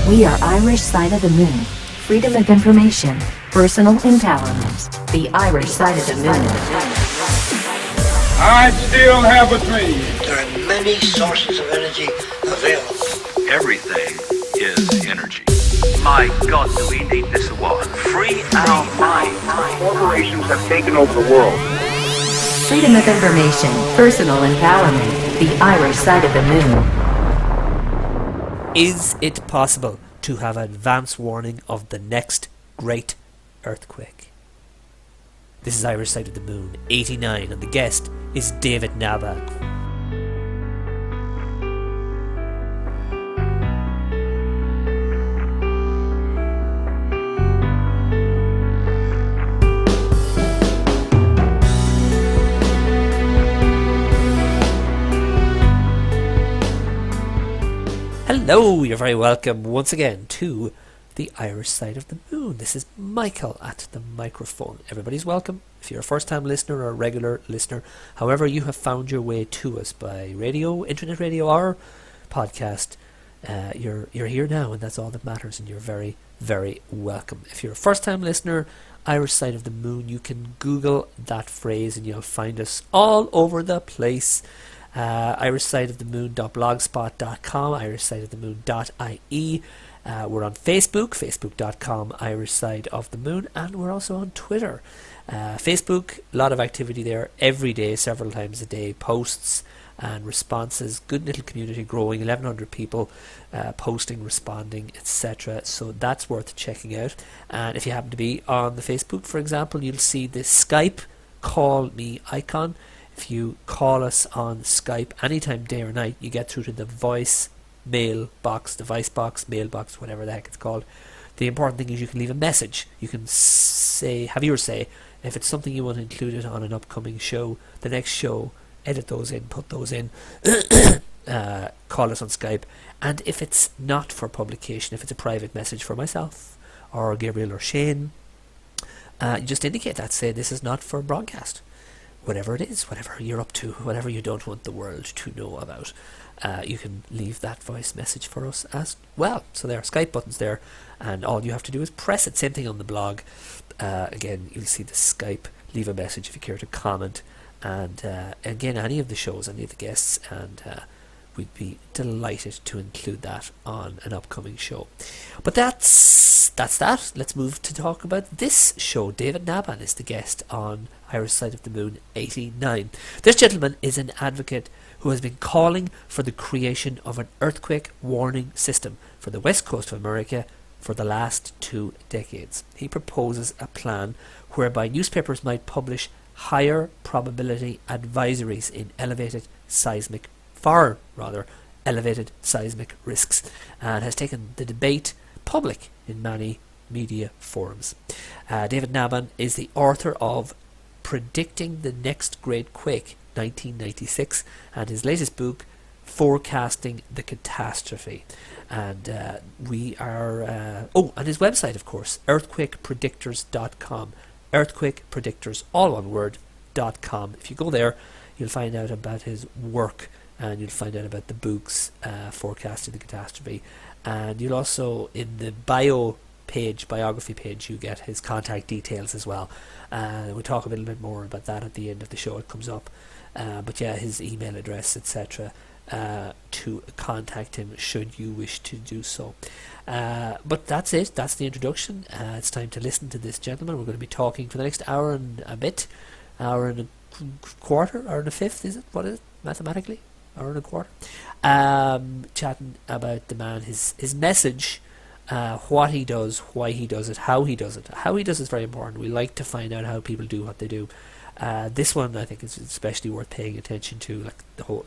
We are Irish Side of the Moon. Freedom of information, personal empowerment. The Irish Side of the Moon. I still have a dream. There are many sources of energy available. Everything is energy. My God, do we need this war? Free our minds. Corporations have taken over the world. Freedom of information, personal empowerment. The Irish Side of the Moon. Is it possible to have advance warning of the next great earthquake? This is Irish Side of the Moon 89, and the guest is David Nabhan. Hello, you're very welcome once again to the Irish Side of the Moon. This is Michael at the microphone. Everybody's welcome. If you're a first-time listener or a regular listener, however you have found your way to us by radio, internet radio, or podcast, you're here now, and that's all that matters, and you're very, very welcome. If you're a first-time listener, Irish Side of the Moon, you can Google that phrase and you'll find us all over the place. irishsideofthemoon.blogspot.com, irishsideofthemoon.ie. We're on Facebook, facebook.com, Irish Side of the Moon, and we're also on Twitter. Facebook, a lot of activity there every day, several times a day, posts and responses. Good little community growing, 1,100 people posting, responding, etc. So that's worth checking out. And if you happen to be on the Facebook, for example, you'll see the Skype Call Me icon. If you call us on Skype anytime, day or night, you get through to the voice mail box, device box, mailbox, whatever the heck it's called. The important thing is you can leave a message. You can have your say. If it's something you want to include it on an upcoming show, the next show, edit those in, put those in, call us on Skype. And if it's not for publication, if it's a private message for myself or Gabriel or Shane, you just indicate that. Say this is not for broadcast. Whatever it is, whatever you're up to, whatever you don't want the world to know about, you can leave that voice message for us as well. So there are Skype buttons there, and all you have to do is press it. Same thing on the blog. Again, you'll see the Skype. Leave a message if you care to comment, and again, any of the shows, any of the guests, and we'd be delighted to include that on an upcoming show. But that's that. Let's move to talk about this show. David Nabhan is the guest on Irish Side of the Moon 89. This gentleman is an advocate who has been calling for the creation of an earthquake warning system for the west coast of America for the last 2 decades. He proposes a plan whereby newspapers might publish higher probability advisories in elevated seismic risks, and has taken the debate public in many media forums. David Nabhan is the author of Predicting the Next Great Quake, 1996, and his latest book, Forecasting the Catastrophe. And we are... and his website, of course, earthquakepredictors.com. Earthquakepredictors, all one word, .com. If you go there, you'll find out about his work, and you'll find out about the books, Forecasting the Catastrophe. And you'll also, in the biography page, you get his contact details as well. We'll talk a little bit more about that at the end of the show. It comes up. But yeah, his email address, etc., to contact him should you wish to do so. But that's it. That's the introduction. It's time to listen to this gentleman. We're going to be talking for the next hour and a bit. Hour and a quarter, hour and a fifth, is it? What is it, mathematically? Hour and a quarter. Chatting about the man, his message, what he does, why he does it, how he does it. How he does it is very important. We like to find out how people do what they do. This one, I think, is especially worth paying attention to, like the whole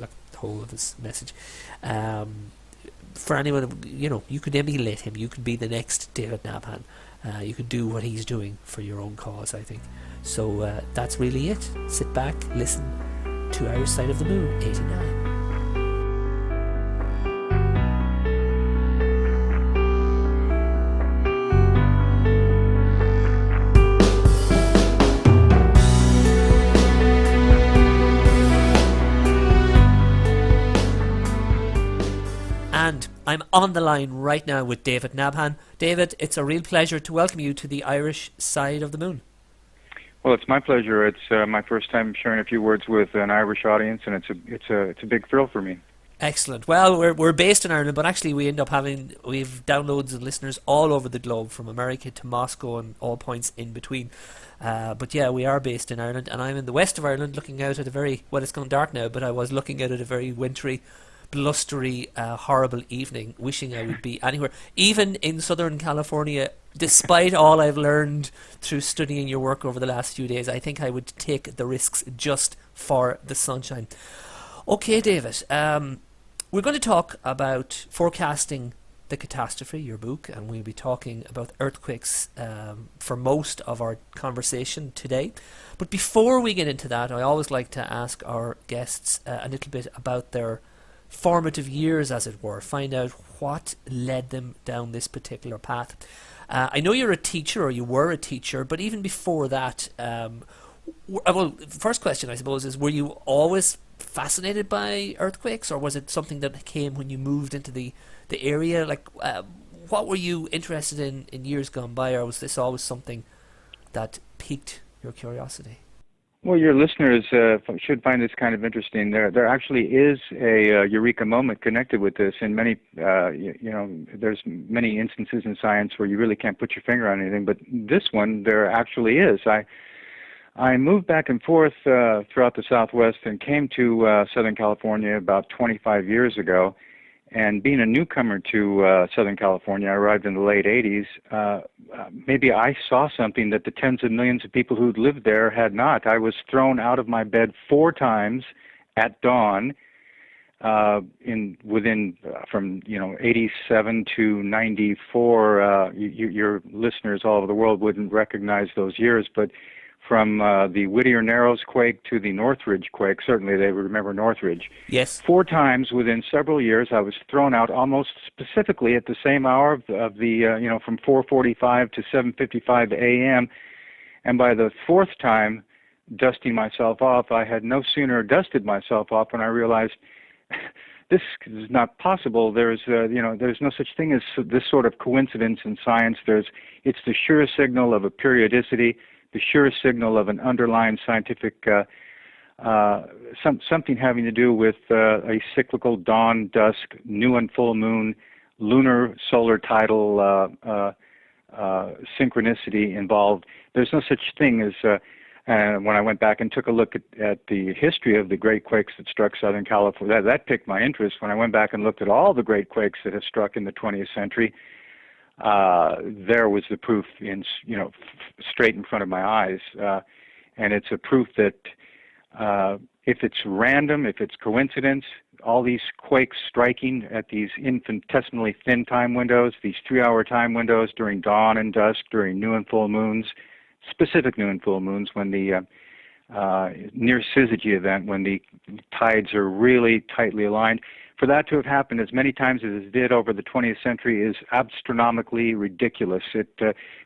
of his message. For anyone, you could emulate him. You could be the next David Nabhan. You could do what he's doing for your own cause, I think. So that's really it. Sit back, listen to Irish Side of the Moon 89. And I'm on the line right now with David Nabhan. David, it's a real pleasure to welcome you to the Irish Side of the Moon. Well, it's my pleasure. It's my first time sharing a few words with an Irish audience, and it's a big thrill for me. Excellent. Well, we're based in Ireland, but actually we've downloads and listeners all over the globe, from America to Moscow and all points in between. But yeah, we are based in Ireland, and I'm in the west of Ireland, looking out at it's gone dark now, but I was looking out at a very wintry, blustery, horrible evening, wishing I would be anywhere, even in Southern California. Despite all I've learned through studying your work over the last few days, I think I would take the risks just for the sunshine. Okay, David, we're going to talk about Forecasting the Catastrophe, your book, and we'll be talking about earthquakes for most of our conversation today. But before we get into that, I always like to ask our guests a little bit about their formative years, as it were, find out what led them down this particular path. I know you're a teacher, or you were a teacher, but even before that, well, first question, I suppose, is were you always fascinated by earthquakes, or was it something that came when you moved into the area? Like, what were you interested in years gone by, or was this always something that piqued your curiosity? Well, your listeners should find this kind of interesting. There actually is a eureka moment connected with this. In many, there's many instances in science where you really can't put your finger on anything, but this one there actually is. I moved back and forth throughout the Southwest and came to Southern California about 25 years ago. And being a newcomer to Southern California, I arrived in the late 80s, maybe I saw something that the tens of millions of people who'd lived there had not. I was thrown out of my bed 4 times at dawn from 87 to 94. Your listeners all over the world wouldn't recognize those years, but from the Whittier Narrows quake to the Northridge quake, certainly they would remember Northridge. Yes. 4 times within several years, I was thrown out almost from 4:45 to 7:55 a.m. And by the 4th time, dusting myself off, I had no sooner dusted myself off when I realized this is not possible. There's no such thing as this sort of coincidence in science. It's the sure signal of a periodicity, the sure signal of an underlying scientific something having to do with a cyclical dawn, dusk, new and full moon, lunar solar tidal synchronicity involved. There's no such thing as when I went back and took a look at the history of the great quakes that struck Southern California, that piqued my interest. When I went back and looked at all the great quakes that have struck in the 20th century, there was the proof straight in front of my eyes, and it's a proof that if it's random, if it's coincidence, all these quakes striking at these infinitesimally thin time windows, these 3-hour time windows during dawn and dusk, during new and full moons, specific new and full moons, when the near syzygy event, when the tides are really tightly aligned. For that to have happened as many times as it did over the 20th century is astronomically ridiculous.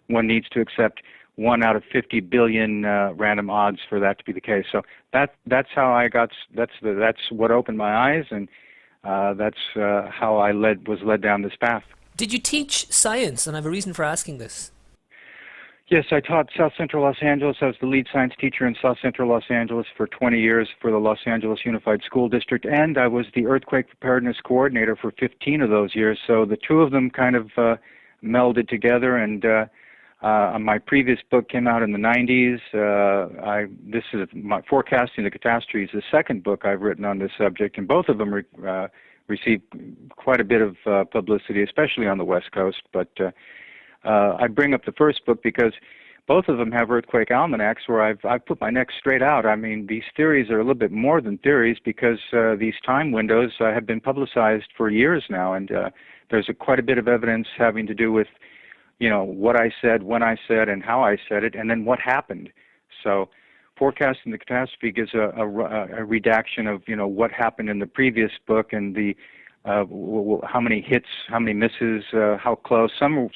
One needs to accept 1 out of 50 billion random odds for that to be the case. So that's how I got. That's what opened my eyes, and that's how I was led down this path. Did you teach science? And I have a reason for asking this. Yes, I taught South Central Los Angeles. I was the lead science teacher in South Central Los Angeles for 20 years for the Los Angeles Unified School District, and I was the earthquake preparedness coordinator for 15 of those years. So the two of them kind of melded together, and my previous book came out in the 90s. This is my Forecasting the Catastrophe is the second book I've written on this subject, and both of them received quite a bit of publicity, especially on the West Coast, but I bring up the first book because both of them have earthquake almanacs where I've put my neck straight out. I mean, these theories are a little bit more than theories because these time windows have been publicized for years now, and there's quite a bit of evidence having to do with, what I said, when I said, and how I said it, and then what happened. So Forecasting the Catastrophe gives a redaction of, what happened in the previous book and the how many hits, how many misses, how close. Some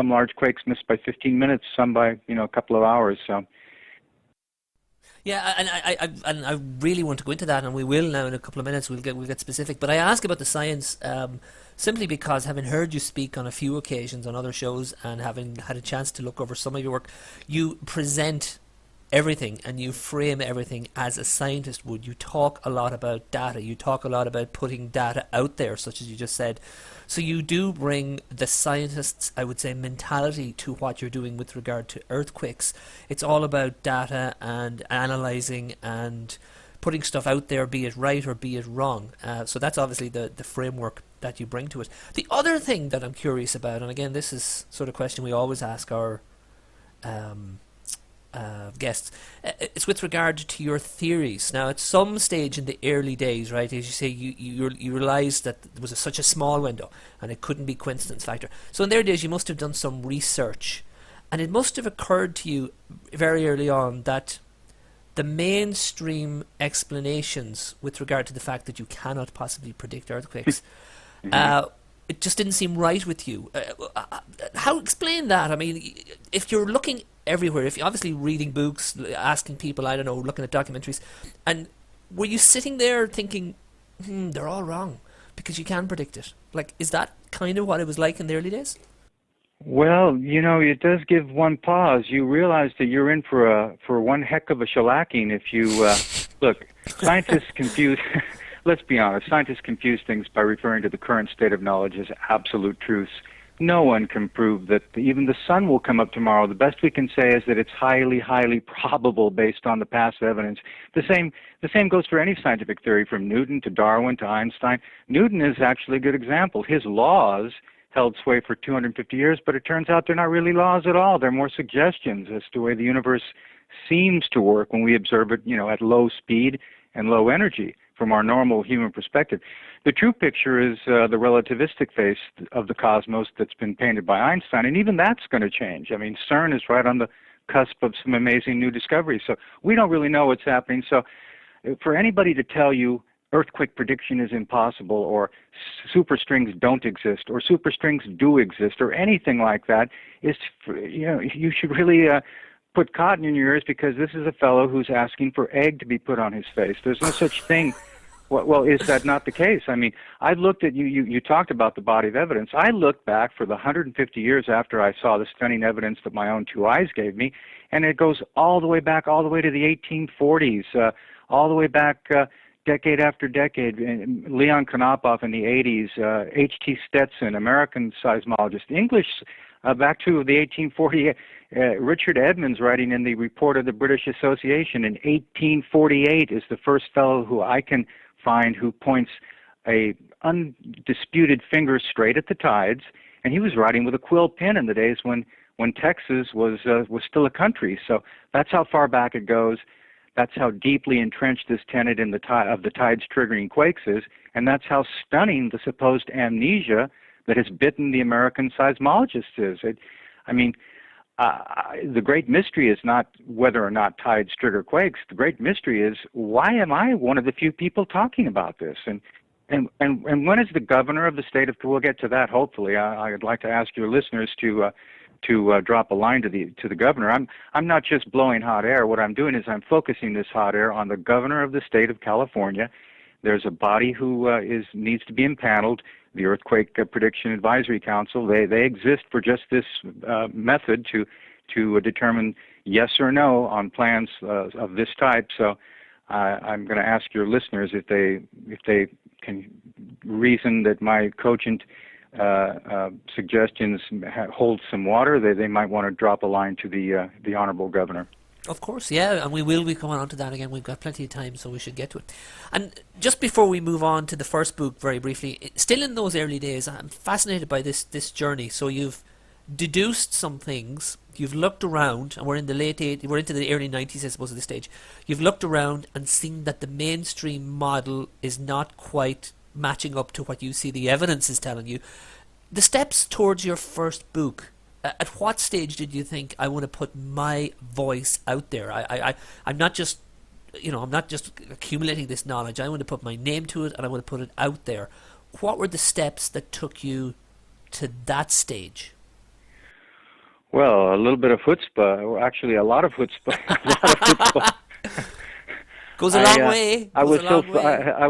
large quakes missed by 15 minutes, some by a couple of hours. So Yeah, and I really want to go into that, and we will now in a couple of minutes. We'll get specific, but I ask about the science simply because, having heard you speak on a few occasions on other shows, and having had a chance to look over some of your work, you present everything and you frame everything as a scientist would. You talk a lot about data. You talk a lot about putting data out there, such as you just said. So you do bring the scientist's, I would say, mentality to what you're doing with regard to earthquakes. It's all about data and analysing and putting stuff out there, be it right or be it wrong. So that's obviously the framework that you bring to it. The other thing that I'm curious about, and again, this is sort of question we always ask our guests, it's with regard to your theories. Now, at some stage in the early days, right, as you say, you realised that there was such a small window and it couldn't be coincidence factor. So in their days, you must have done some research, and it must have occurred to you very early on that the mainstream explanations with regard to the fact that you cannot possibly predict earthquakes, it just didn't seem right with you. How explain that? I mean, if you're looking everywhere, if you're obviously reading books, asking people, I don't know, looking at documentaries, and were you sitting there thinking, they're all wrong because you can predict it? Like, is that kind of what it was like in the early days? Well, it does give one pause. You realize that you're in for one heck of a shellacking if you look. Scientists confuse. Let's be honest. Scientists confuse things by referring to the current state of knowledge as absolute truths. No one can prove that even the sun will come up tomorrow. The best we can say is that it's highly, highly probable based on the past evidence. The same goes for any scientific theory, from Newton to Darwin to Einstein. Newton is actually a good example. His laws held sway for 250 years, but it turns out they're not really laws at all. They're more suggestions as to the way the universe seems to work when we observe it, at low speed and low energy from our normal human perspective. The true picture is the relativistic face of the cosmos that's been painted by Einstein, and even that's going to change. I mean, CERN is right on the cusp of some amazing new discoveries, so we don't really know what's happening. So for anybody to tell you earthquake prediction is impossible, or superstrings don't exist, or superstrings do exist, or anything like that, is, you should really put cotton in your ears, because this is a fellow who's asking for egg to be put on his face. There's no such thing. Well, is that not the case? I mean, I looked at you talked about the body of evidence. I looked back for the 150 years after I saw the stunning evidence that my own two eyes gave me, and it goes all the way back, all the way to the 1840s, all the way back decade after decade. Leon Konopov in the 80s, H.T. Stetson, American seismologist, English, back to the 1840. Richard Edmonds, writing in the Report of the British Association in 1848, is the first fellow who I can find who points a undisputed finger straight at the tides, and he was writing with a quill pen in the days when Texas was still a country. So that's how far back it goes. That's how deeply entrenched this tenet in of the tides triggering quakes is, and that's how stunning the supposed amnesia that has bitten the American seismologists is. The great mystery is not whether or not tides trigger quakes. The great mystery is, why am I one of the few people talking about this? And when is the governor of the state of, we'll get to that hopefully. I'd like to ask your listeners to drop a line to the governor. I'm not just blowing hot air. What I'm doing is I'm focusing this hot air on the governor of the state of California. There's a body who needs to be impaneled, the Earthquake Prediction Advisory Council. They exist for just this method to determine yes or no on plans of this type. So I'm going to ask your listeners if they can reason that my cogent suggestions hold some water. They might want to drop a line to the honorable governor. Of course, yeah, and we will be coming on to that again. We've got plenty of time, so we should get to it. And just before we move on to the first book, very briefly, still in those early days, I'm fascinated by this journey. So you've deduced some things, you've looked around, and we're in the we're into the early 90s, I suppose, at this stage. You've looked around and seen that the mainstream model is not quite matching up to what you see the evidence is telling you. The steps towards your first book, at what stage did you think, I want to put my voice out there? I'm not just, I'm not just accumulating this knowledge. I want to put my name to it, and I want to put it out there. What were the steps that took you to that stage? Well, a little bit of chutzpah, or actually a lot of chutzpah. Goes a long way. I was Goes a long way. I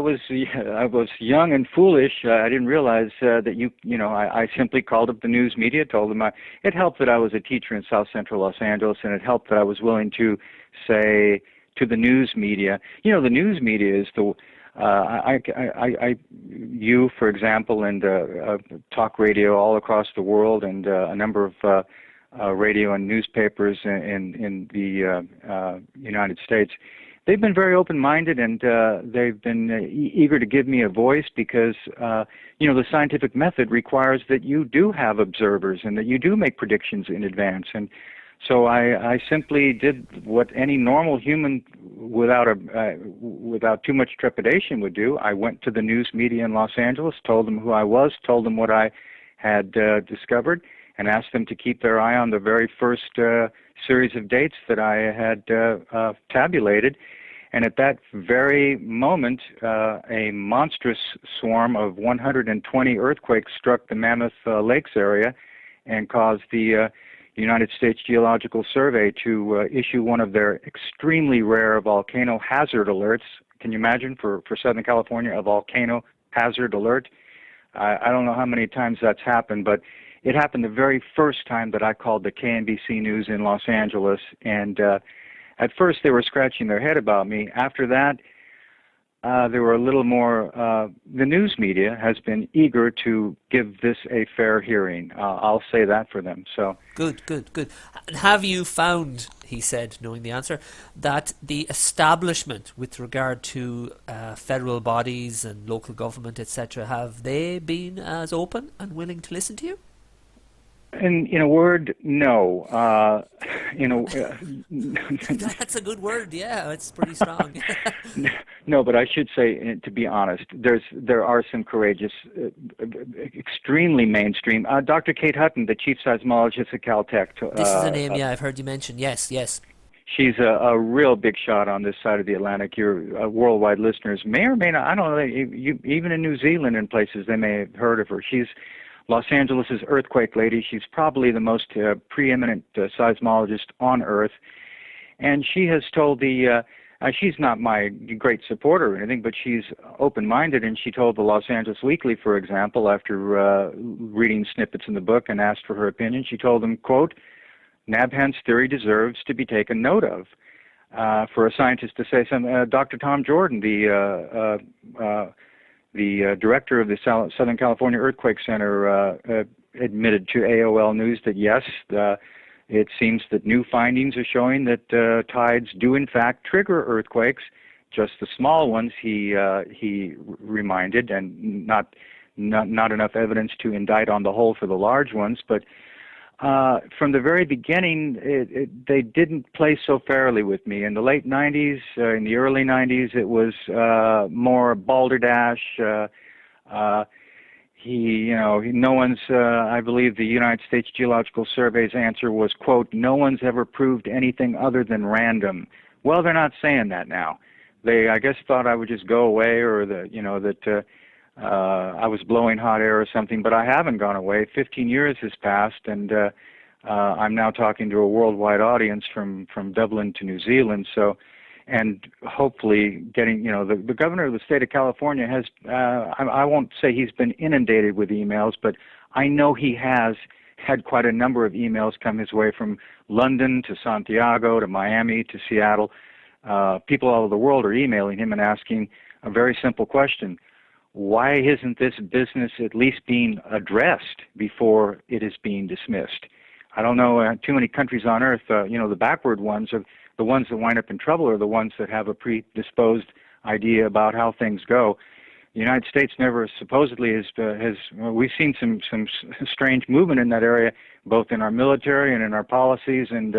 was young and foolish. I didn't realize that I simply called up the news media, told them it helped that I was a teacher in South Central Los Angeles, and it helped that I was willing to say to the news media. The news media is you, for example, and talk radio all across the world, and a number of radio and newspapers in the United States. They've been very open-minded, and they've been eager to give me a voice because, the scientific method requires that you do have observers and that you do make predictions in advance. And so I simply did what any normal human without too much trepidation would do. I went to the news media in Los Angeles, told them who I was, told them what I had discovered, and asked them to keep their eye on the very first series of dates that I had tabulated. And at that very moment, a monstrous swarm of 120 earthquakes struck the Mammoth Lakes area and caused the United States Geological Survey to issue one of their extremely rare volcano hazard alerts. Can you imagine, for Southern California, a volcano hazard alert? I don't know how many times that's happened, but it happened the very first time that I called the KNBC News in Los Angeles, and at first they were scratching their head about me. After that, they were a little more, the news media has been eager to give this a fair hearing. I'll say that for them. So Good. And have you found, he said, knowing the answer, that the establishment with regard to federal bodies and local government, etc., have they been as open and willing to listen to you? in a word, no. That's a good word. Yeah, it's pretty strong. No, but I should say, to be honest, there are some courageous, extremely mainstream. Dr. Kate Hutton, the chief seismologist at Caltech. This is a name, I've heard you mention. Yes. She's a real big shot on this side of the Atlantic. Your worldwide listeners may or may not, I don't know, even in New Zealand and places, they may have heard of her. She's Los Angeles' earthquake lady. She's probably the most preeminent seismologist on Earth. And she has told she's not my great supporter or anything, but she's open-minded, and she told the Los Angeles Weekly, for example, after reading snippets in the book and asked for her opinion, she told them, quote, Nabhan's theory deserves to be taken note of. For a scientist to say something, Dr. Tom Jordan, the director of the Southern California Earthquake Center, admitted to AOL News that yes, it seems that new findings are showing that tides do in fact trigger earthquakes, just the small ones. He reminded, and not enough evidence to indict on the whole for the large ones, but. From the very beginning, they didn't play so fairly with me. In the late 90s, in the early 90s, it was more balderdash. No one's, I believe the United States Geological Survey's answer was, quote, no one's ever proved anything other than random. Well, they're not saying that now. They, I guess, thought I would just go away, or that I was blowing hot air or something, but I haven't gone away. 15 years has passed, and I'm now talking to a worldwide audience from Dublin to New Zealand. So, and hopefully getting, the governor of the state of California has, I won't say he's been inundated with emails, but I know he has had quite a number of emails come his way from London to Santiago to Miami to Seattle. People all over the world are emailing him and asking a very simple question. Why isn't this business at least being addressed before it is being dismissed? I don't know, too many countries on Earth, the backward ones are the ones that wind up in trouble, are the ones that have a predisposed idea about how things go. The United States never supposedly has we've seen some strange movement in that area, both in our military and in our policies and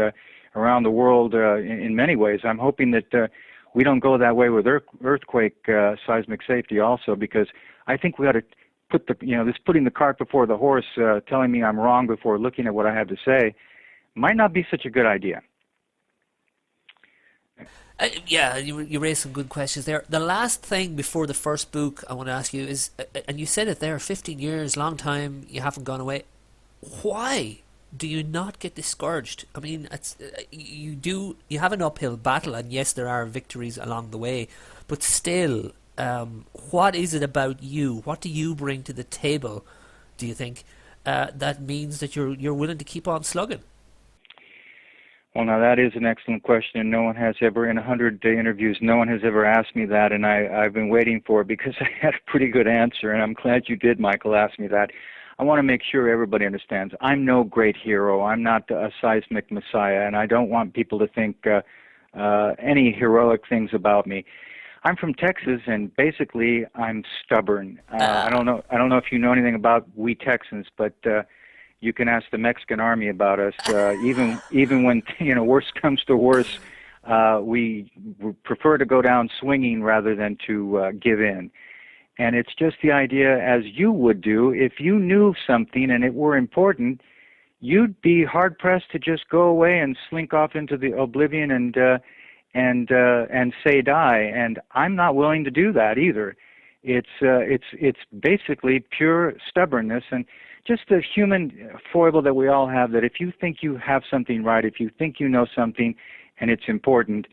around the world in many ways. I'm hoping that we don't go that way with earthquake seismic safety also, because I think we ought to put this putting the cart before the horse, telling me I'm wrong before looking at what I have to say, might not be such a good idea. You raised some good questions there. The last thing before the first book I want to ask you is, and you said it there, 15 years, long time, you haven't gone away. Why do you not get discouraged? I mean, you have an uphill battle, and yes, there are victories along the way, but still, what is it about you? What do you bring to the table, do you think, that means that you're willing to keep on slugging? Well, now that is an excellent question, and no one has ever, in 100 interviews, no one has ever asked me that, and I've been waiting for it because I had a pretty good answer, and I'm glad you did, Michael, ask me that. I want to make sure everybody understands. I'm no great hero. I'm not a seismic messiah, and I don't want people to think any heroic things about me. I'm from Texas, and basically, I'm stubborn. I don't know if you know anything about we Texans, but you can ask the Mexican army about us. Even when worse comes to worse, we prefer to go down swinging rather than to give in. And it's just the idea, as you would do, if you knew something and it were important, you'd be hard pressed to just go away and slink off into the oblivion and say die. And I'm not willing to do that either. It's basically pure stubbornness and just a human foible that we all have, that if you think you have something right, if you think you know something and it's important,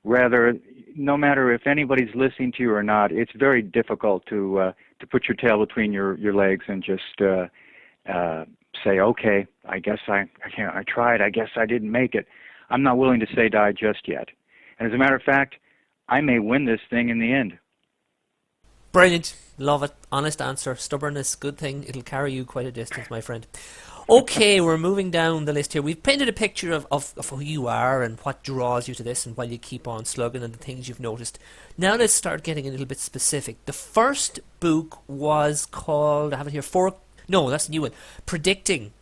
rather, no matter if anybody's listening to you or not, it's very difficult to put your tail between your legs and just say, okay, I guess I tried, I guess I didn't make it. I'm not willing to say die just yet. And as a matter of fact, I may win this thing in the end. Brilliant. Love it. Honest answer. Stubbornness, good thing. It'll carry you quite a distance, my friend. Okay, we're moving down the list here. We've painted a picture of who you are and what draws you to this and why you keep on slugging and the things you've noticed. Now let's start getting a little bit specific. The first book was called, I have it here, that's a new one, Predicting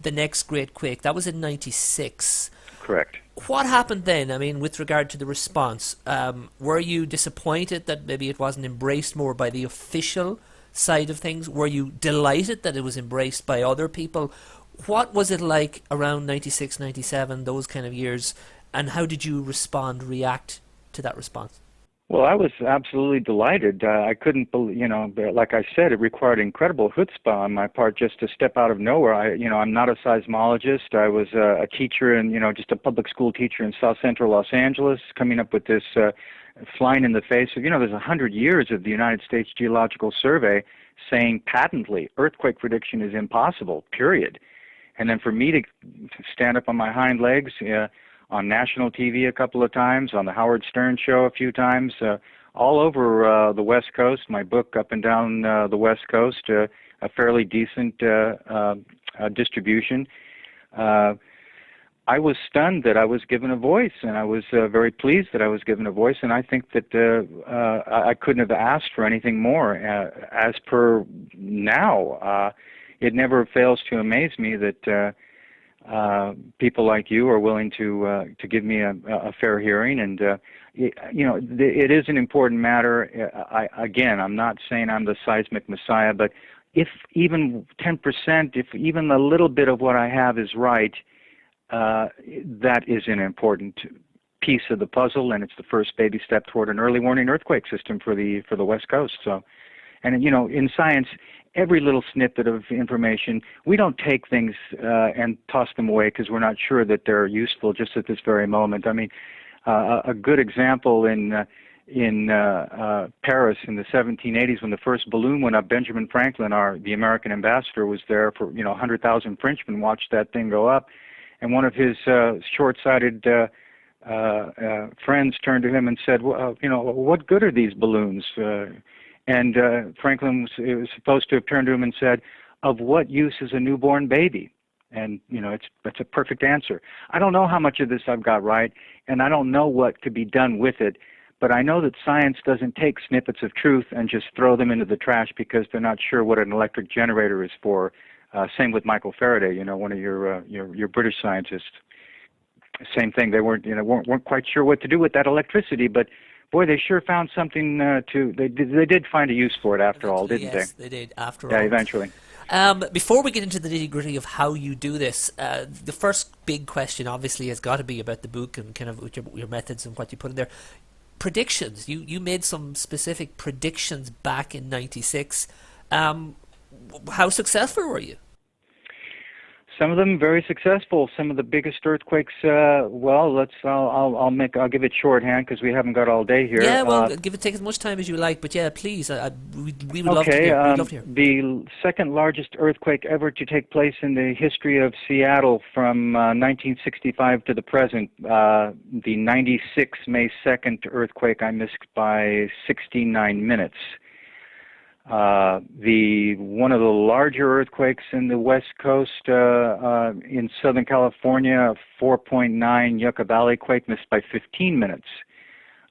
the Next Great Quake. That was in 96. Correct. What happened then, I mean, with regard to the response? Were you disappointed that maybe it wasn't embraced more by the official side of things? Were you delighted that it was embraced by other people? What was it like around 96, 97, those kind of years, and how did you react to that response? Well, I was absolutely delighted. I couldn't believe, like I said, it required incredible chutzpah on my part just to step out of nowhere. I'm not a seismologist. I was a teacher and, just a public school teacher in South Central Los Angeles, coming up with this flying in the face of, there's 100 years of the United States Geological Survey saying patently earthquake prediction is impossible, period. And then for me to stand up on my hind legs, on national TV a couple of times, on the Howard Stern show a few times, all over the West Coast, my book up and down the West Coast, a fairly decent distribution. I was stunned that I was given a voice, and I was very pleased that I was given a voice, and I think that I couldn't have asked for anything more. As per now, it never fails to amaze me that people like you are willing to give me a fair hearing, and it is an important matter. I'm not saying I'm the seismic messiah, but if even 10%, if even a little bit of what I have is right, that is an important piece of the puzzle, and it's the first baby step toward an early warning earthquake system for the West Coast. So, and in science, every little snippet of information, we don't take things and toss them away because we're not sure that they're useful just at this very moment. I mean, a good example in Paris in the 1780s when the first balloon went up, Benjamin Franklin, the American ambassador, was there for 100,000 Frenchmen watched that thing go up, and one of his short-sighted friends turned to him and said, well, what good are these balloons? And Franklin was supposed to have turned to him and said, of what use is a newborn baby? And, that's a perfect answer. I don't know how much of this I've got right, and I don't know what could be done with it, but I know that science doesn't take snippets of truth and just throw them into the trash because they're not sure what an electric generator is for. Same with Michael Faraday, one of your British scientists. Same thing. They weren't quite sure what to do with that electricity, but boy, they sure found something they did find a use for it after all, didn't they? Yes, they did after all. Yeah, eventually. Before we get into the nitty-gritty of how you do this, the first big question obviously has got to be about the book and kind of your methods and what you put in there. Predictions. You made some specific predictions back in 96. How successful were you? Some of them very successful. Some of the biggest earthquakes. I'll give it shorthand because we haven't got all day here. Yeah, well, take as much time as you like, but yeah, please, we would love to hear. We'd love to hear. The second largest earthquake ever to take place in the history of Seattle from 1965 to the present, the 96 May 2nd earthquake, I missed by 69 minutes. One of the larger earthquakes in the West Coast in Southern California, 4.9 Yucca Valley quake, missed by 15 minutes.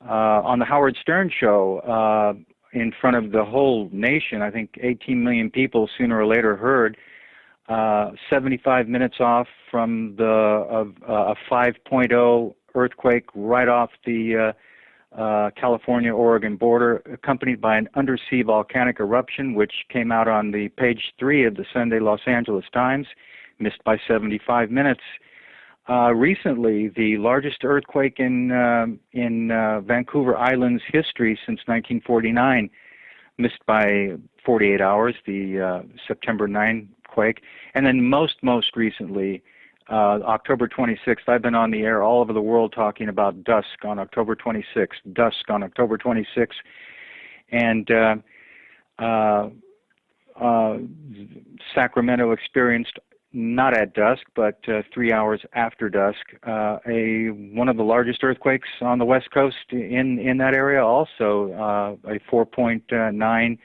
On the Howard Stern show, in front of the whole nation, I think 18 million people sooner or later heard, 75 minutes off from a 5.0 earthquake right off the California-Oregon border, accompanied by an undersea volcanic eruption, which came out on the page 3 of the Sunday Los Angeles Times, missed by 75 minutes. Recently, the largest earthquake in Vancouver Island's history since 1949, missed by 48 hours, the September 9 quake. And then most recently, October 26th, I've been on the air all over the world talking about dusk on October 26th, and Sacramento experienced, not at dusk, but 3 hours after dusk, one of the largest earthquakes on the West Coast in that area, also a 4.9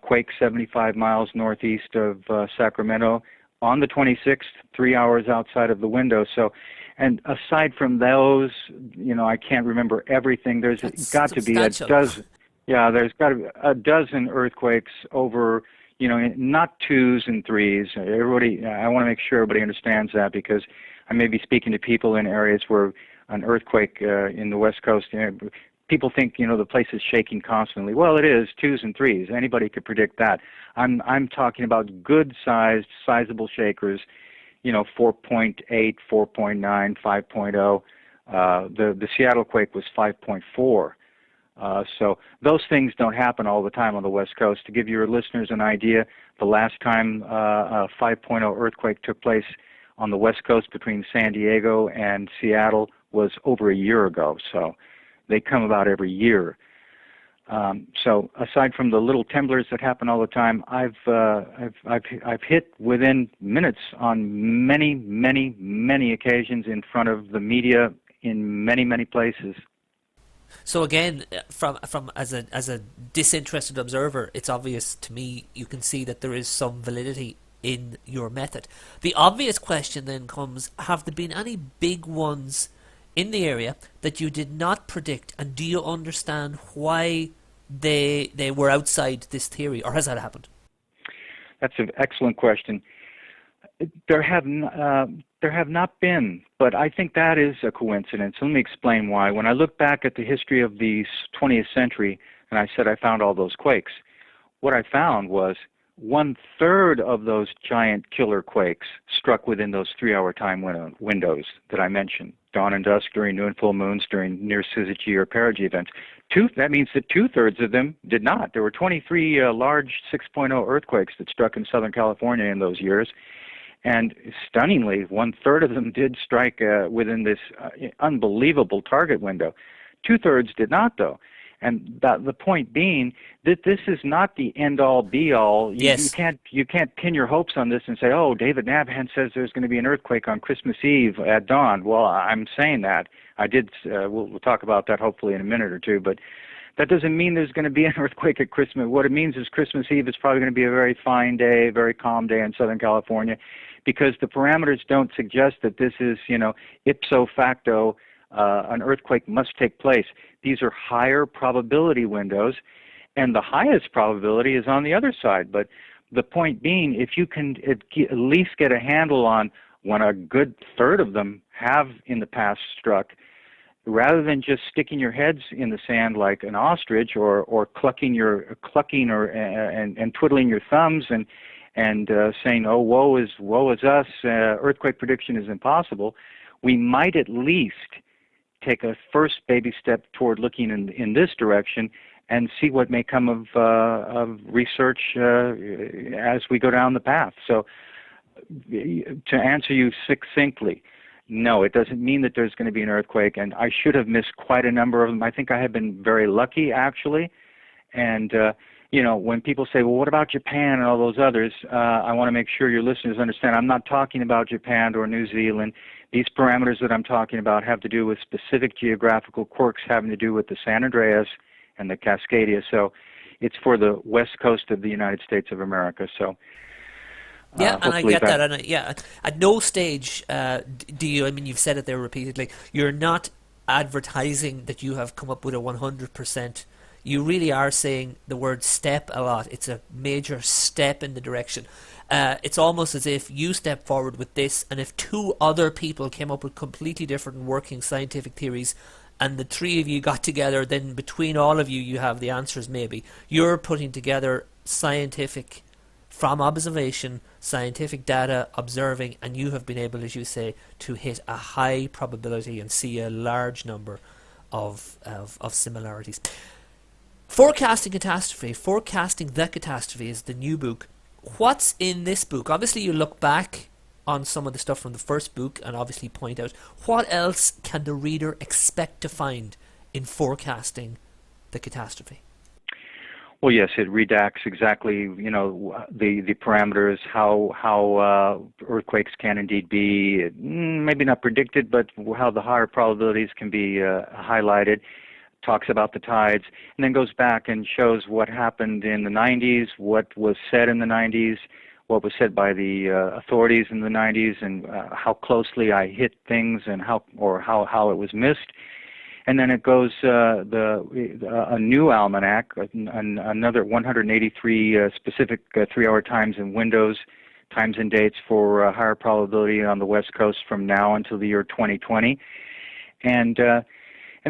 quake 75 miles northeast of Sacramento, on the 26th, 3 hours outside of the window. So, and aside from those, I can't remember everything. There's got to be a dozen. Yeah, there's got to be a dozen earthquakes over, not twos and threes. I want to make sure everybody understands that, because I may be speaking to people in areas where an earthquake in the West Coast, people think, the place is shaking constantly. Well, it is twos and threes. Anybody could predict that. I'm talking about good-sized, sizable shakers, 4.8, 4.9, 5.0. The Seattle quake was 5.4. So those things don't happen all the time on the West Coast. To give your listeners an idea, the last time a 5.0 earthquake took place on the West Coast between San Diego and Seattle was over a year ago. So they come about every year. So aside from the little temblors that happen all the time, I've hit within minutes on many occasions in front of the media in many places. So again, from as a disinterested observer, it's obvious to me, you can see that there is some validity in your method. The obvious question then comes: have there been any big ones in the area that you did not predict, and do you understand why they were outside this theory, or has that happened? That's an excellent question. There have not been, but I think that is a coincidence. Let me explain why. When I look back at the history of the 20th century, and I said I found all those quakes, what I found was 1/3 of those giant killer quakes struck within those 3-hour time windows that I mentioned: dawn and dusk, during new and full moons, during near syzygy or perigee events. That means that 2/3 of them did not. There were 23 large 6.0 earthquakes that struck in Southern California in those years. And stunningly, 1/3 of them did strike within this unbelievable target window. 2/3 did not, though. And the point being that this is not the end-all, be-all. Yes. You can't pin your hopes on this and say, oh, David Nabhan says there's going to be an earthquake on Christmas Eve at dawn. Well, I'm saying that. I did. We'll talk about that hopefully in a minute or two. But that doesn't mean there's going to be an earthquake at Christmas. What it means is Christmas Eve is probably going to be a very fine day, very calm day in Southern California, because the parameters don't suggest that this is, ipso facto, an earthquake must take place. These are higher probability windows, and the highest probability is on the other side. But the point being, if you can at least get a handle on when a good third of them have in the past struck, rather than just sticking your heads in the sand like an ostrich, or clucking and twiddling your thumbs and saying, oh, woe is us, earthquake prediction is impossible, we might at least take a first baby step toward looking in this direction and see what may come of research as we go down the path. So to answer you succinctly, no, it doesn't mean that there's going to be an earthquake, and I should have missed quite a number of them. I think I have been very lucky, actually. And, when people say, well, what about Japan and all those others, I want to make sure your listeners understand I'm not talking about Japan or New Zealand. These parameters that I'm talking about have to do with specific geographical quirks having to do with the San Andreas and the Cascadia. So it's for the west coast of the United States of America. So yeah, and I get that. And at no stage do you, I mean, you've said it there repeatedly, you're not advertising that you have come up with a 100%. You really are saying the word step a lot. It's a major step in the direction. It's almost as if you step forward with this, and if two other people came up with completely different working scientific theories, and the three of you got together, then between all of you, you have the answers maybe. You're putting together scientific, from observation, scientific data, observing, and you have been able, as you say, to hit a high probability and see a large number of similarities. Forecasting the Catastrophe is the new book. What's in this book? Obviously, you look back on some of the stuff from the first book and obviously point out what else can the reader expect to find in Forecasting the Catastrophe. Well, yes, it redacts exactly, the parameters, how earthquakes can indeed be, maybe not predicted, but how the higher probabilities can be highlighted. Talks about the tides, and then goes back and shows what happened in the 90s, what was said in the 90s, what was said by the authorities in the 90s, and how closely I hit things and how it was missed. And then it goes a new almanac, another 183 specific 3-hour times and windows, times and dates for higher probability on the West Coast from now until the year 2020, and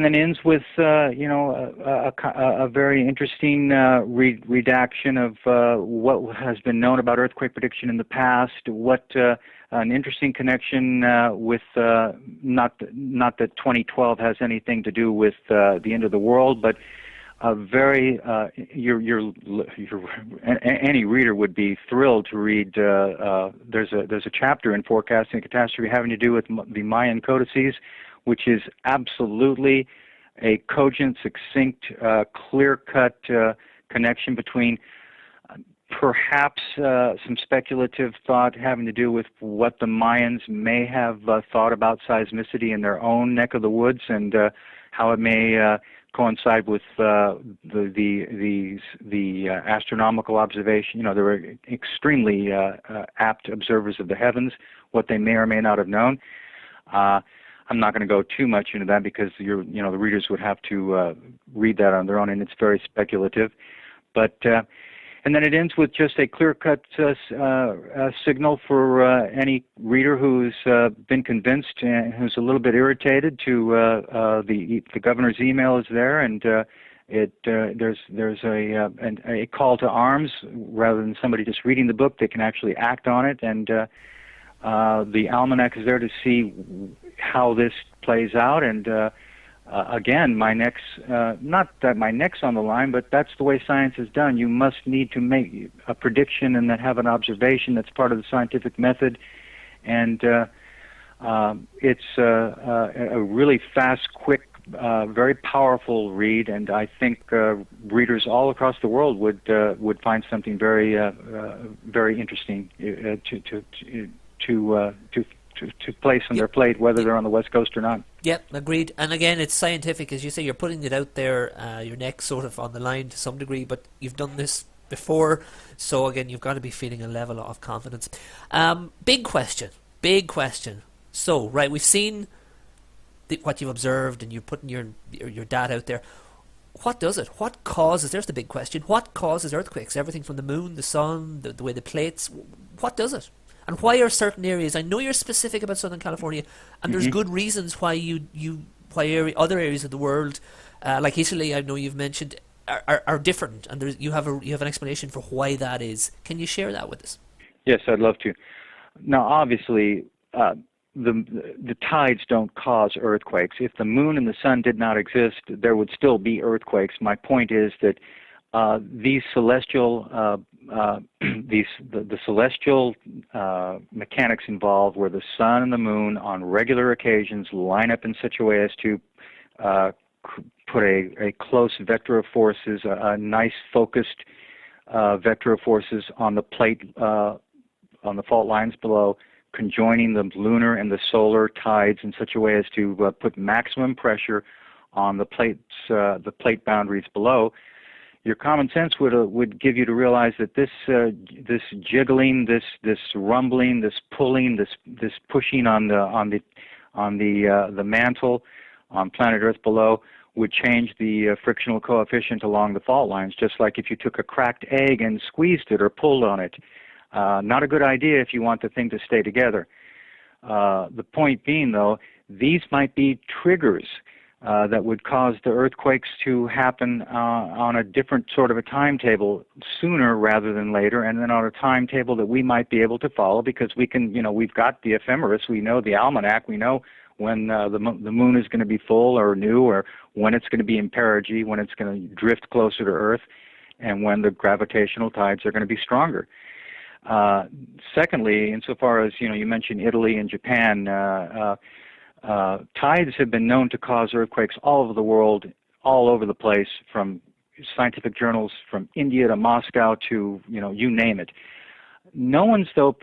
then ends with a very interesting redaction of what has been known about earthquake prediction in the past. An interesting connection with not that 2012 has anything to do with the end of the world, but a very any reader would be thrilled to read. There's a chapter in Forecasting the Catastrophe having to do with the Mayan codices, which is absolutely a cogent, succinct, clear-cut connection between perhaps some speculative thought having to do with what the Mayans may have thought about seismicity in their own neck of the woods, and how it may coincide with the astronomical observation. They were extremely apt observers of the heavens, what they may or may not have known. I'm not going to go too much into that because the readers would have to read that on their own, and it's very speculative. But and then it ends with just a clear-cut signal for any reader who's been convinced and who's a little bit irritated. To the governor's email is there, and there's a call to arms rather than somebody just reading the book. They can actually act on it, and the almanac is there to see how this plays out. And again, my neck's not that my neck's on the line, but that's the way science is done. You must need to make a prediction and then have an observation. That's part of the scientific method, and it's a really fast, quick, very powerful read. And I think readers all across the world would find something very very interesting to place on their plate, whether they're on the West Coast or not. Yep, agreed. And again, it's scientific, as you say. You're putting it out there, your neck's sort of on the line to some degree, but you've done this before, so again, you've got to be feeling a level of confidence. Big question. So, right, we've seen what you've observed, and you're putting your data out there. What does it? What causes? There's the big question. What causes earthquakes? Everything from the moon, the sun, the way the plates. What does it? And why are certain areas? I know you're specific about Southern California, and there's good reasons why other areas of the world, like Italy, I know you've mentioned, are different, and you have an explanation for why that is. Can you share that with us? Yes, I'd love to. Now, obviously, the tides don't cause earthquakes. If the moon and the sun did not exist, there would still be earthquakes. My point is that these celestial the celestial mechanics involved, where the sun and the moon on regular occasions line up in such a way as to put a close vector of forces, a nice focused vector of forces on the plate, on the fault lines below, conjoining the lunar and the solar tides in such a way as to put maximum pressure on the plate boundaries below. Your common sense would give you to realize that this jiggling, this rumbling, this pulling, this pushing on the mantle on planet Earth below would change the frictional coefficient along the fault lines, just like if you took a cracked egg and squeezed it or pulled on it. Not a good idea if you want the thing to stay together. The point being, though, these might be triggers that would cause the earthquakes to happen on a different sort of a timetable, sooner rather than later, and then on a timetable that we might be able to follow, because we can, we've got the ephemeris, we know the almanac, we know when the moon is going to be full or new, or when it's going to be in perigee, when it's going to drift closer to Earth, and when the gravitational tides are going to be stronger. Secondly, insofar as you mentioned Italy and Japan, tides have been known to cause earthquakes all over the world, all over the place, from scientific journals from India to Moscow to you name it. No one, to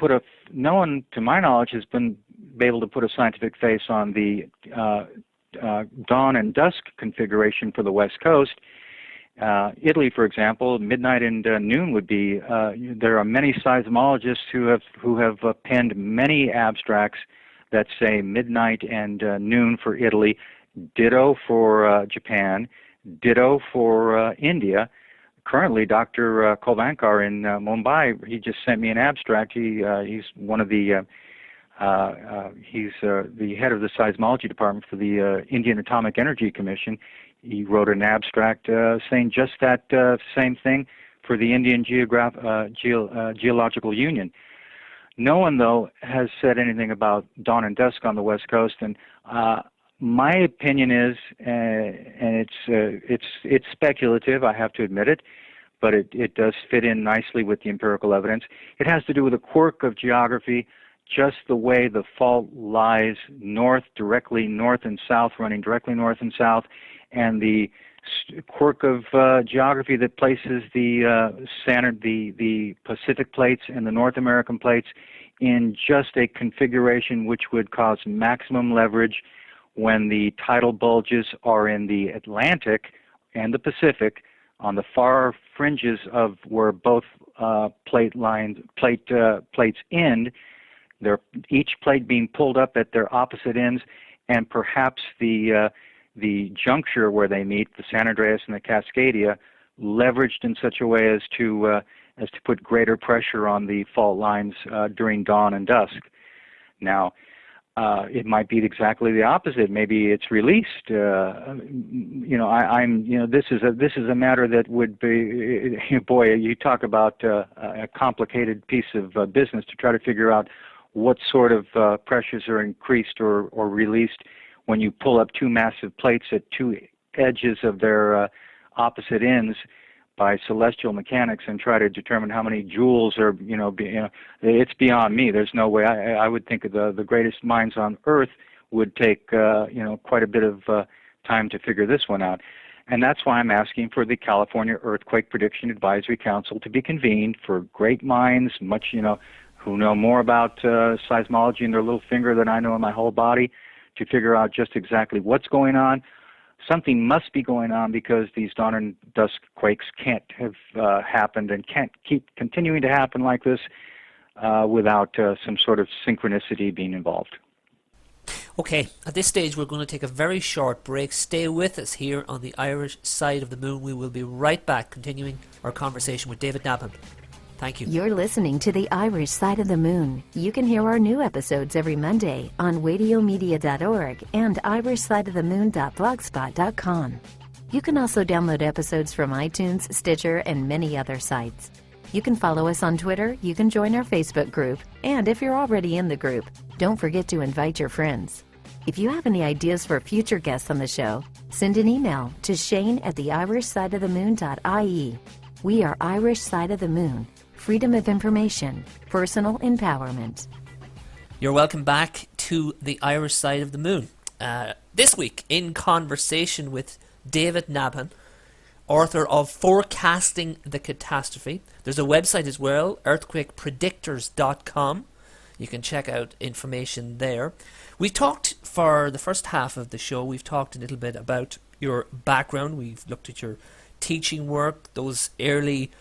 my knowledge, has been able to put a scientific face on the dawn and dusk configuration for the West Coast. Italy, for example, midnight and noon would be. There are many seismologists who have penned many abstracts that say midnight and noon for Italy, ditto for Japan, ditto for India. Currently, Dr. Kolvankar in Mumbai, he just sent me an abstract. He's one of the he's the head of the seismology department for the Indian Atomic Energy Commission. He wrote an abstract saying just that same thing for the Indian Geological Union. No one, though, has said anything about dawn and dusk on the West Coast, and my opinion is, and it's speculative, I have to admit it, but it does fit in nicely with the empirical evidence. It has to do with a quirk of geography, just the way the fault lies directly north and south, running directly north and south, and the quirk of geography that places the Pacific plates and the North American plates in just a configuration which would cause maximum leverage when the tidal bulges are in the Atlantic and the Pacific on the far fringes of where both plates end. They're each plate being pulled up at their opposite ends, and perhaps the juncture where they meet, the San Andreas and the Cascadia, leveraged in such a way as to put greater pressure on the fault lines during dawn and dusk. Now, it might be exactly the opposite. Maybe it's released. This is a matter that would be, boy, you talk about a complicated piece of business to try to figure out what sort of pressures are increased or released when you pull up two massive plates at two edges of their opposite ends by celestial mechanics and try to determine how many joules are, it's beyond me. There's no way. I would think the greatest minds on Earth would take, quite a bit of time to figure this one out. And that's why I'm asking for the California Earthquake Prediction Advisory Council to be convened, for great minds, who know more about seismology in their little finger than I know in my whole body, to figure out just exactly what's going on. Something must be going on, because these dawn and dusk quakes can't have happened and can't keep continuing to happen like this without some sort of synchronicity being involved. Okay, at this stage we're going to take a very short break. Stay with us here on the Irish Side of the Moon. We will be right back, continuing our conversation with David Nabhan. Thank you. You're listening to The Irish Side of the Moon. You can hear our new episodes every Monday on radiomedia.org and irishsideofthemoon.blogspot.com. You can also download episodes from iTunes, Stitcher, and many other sites. You can follow us on Twitter, you can join our Facebook group, and if you're already in the group, don't forget to invite your friends. If you have any ideas for future guests on the show, send an email to Shane@theirishsideofthemoon.ie. We are Irish Side of the Moon. Freedom of information, personal empowerment. You're welcome back to the Irish Side of the Moon. This week, in conversation with David Nabhan, author of Forecasting the Catastrophe. There's a website as well, earthquakepredictors.com. You can check out information there. We've talked for the first half of the show, we've talked a little bit about your background. We've looked at your teaching work, those early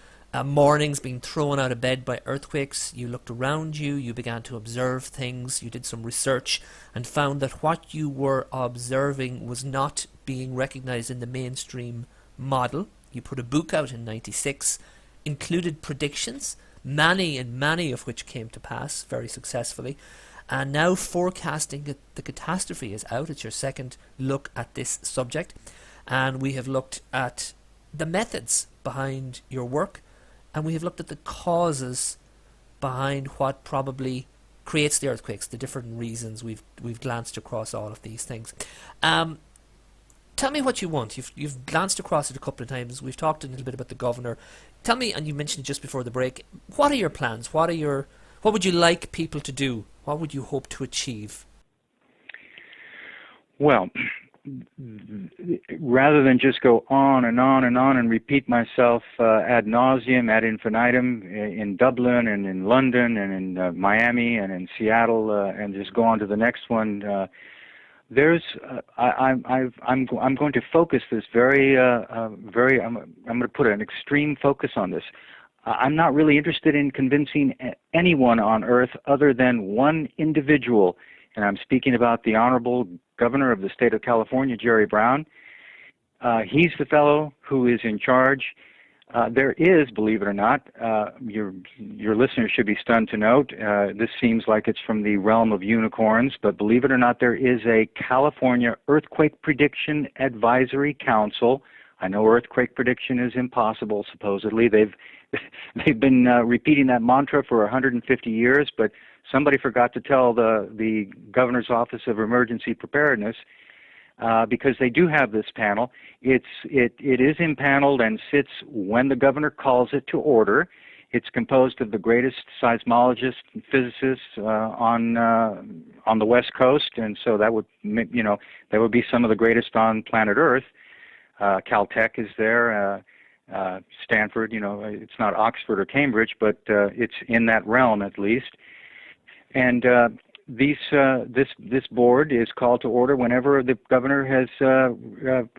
mornings being thrown out of bed by earthquakes. You looked around you, you began to observe things, you did some research and found that what you were observing was not being recognized in the mainstream model. You put a book out in '96, included predictions, many of which came to pass very successfully, and now Forecasting the Catastrophe is out. It's your second look at this subject, and we have looked at the methods behind your work, and we have looked at the causes behind what probably creates the earthquakes, the different reasons. We've glanced across all of these things. Tell me what you want. You've glanced across it a couple of times. We've talked a little bit about the governor. Tell me, and you mentioned it just before the break, what are your plans? What would you like people to do? What would you hope to achieve? Well, rather than just go on and on and on and repeat myself ad nauseum, ad infinitum in Dublin and in London and in Miami and in Seattle and just go on to the next one, I'm going to focus this I'm going to put an extreme focus on this. I'm not really interested in convincing anyone on earth other than one individual, and I'm speaking about the Honorable Governor of the state of California, Jerry Brown. He's the fellow who is in charge. There is, believe it or not, your listeners should be stunned to note, this seems like it's from the realm of unicorns, but believe it or not, there is a California Earthquake Prediction Advisory Council. I know earthquake prediction is impossible, supposedly. They've been repeating that mantra for 150 years, but somebody forgot to tell the Governor's Office of Emergency Preparedness, because they do have this panel. It is impaneled and sits when the governor calls it to order. It's composed of the greatest seismologists and physicists on the West Coast, and so that would be some of the greatest on planet Earth. Caltech is there, Stanford. It's not Oxford or Cambridge, but it's in that realm at least. And this board is called to order whenever the governor has,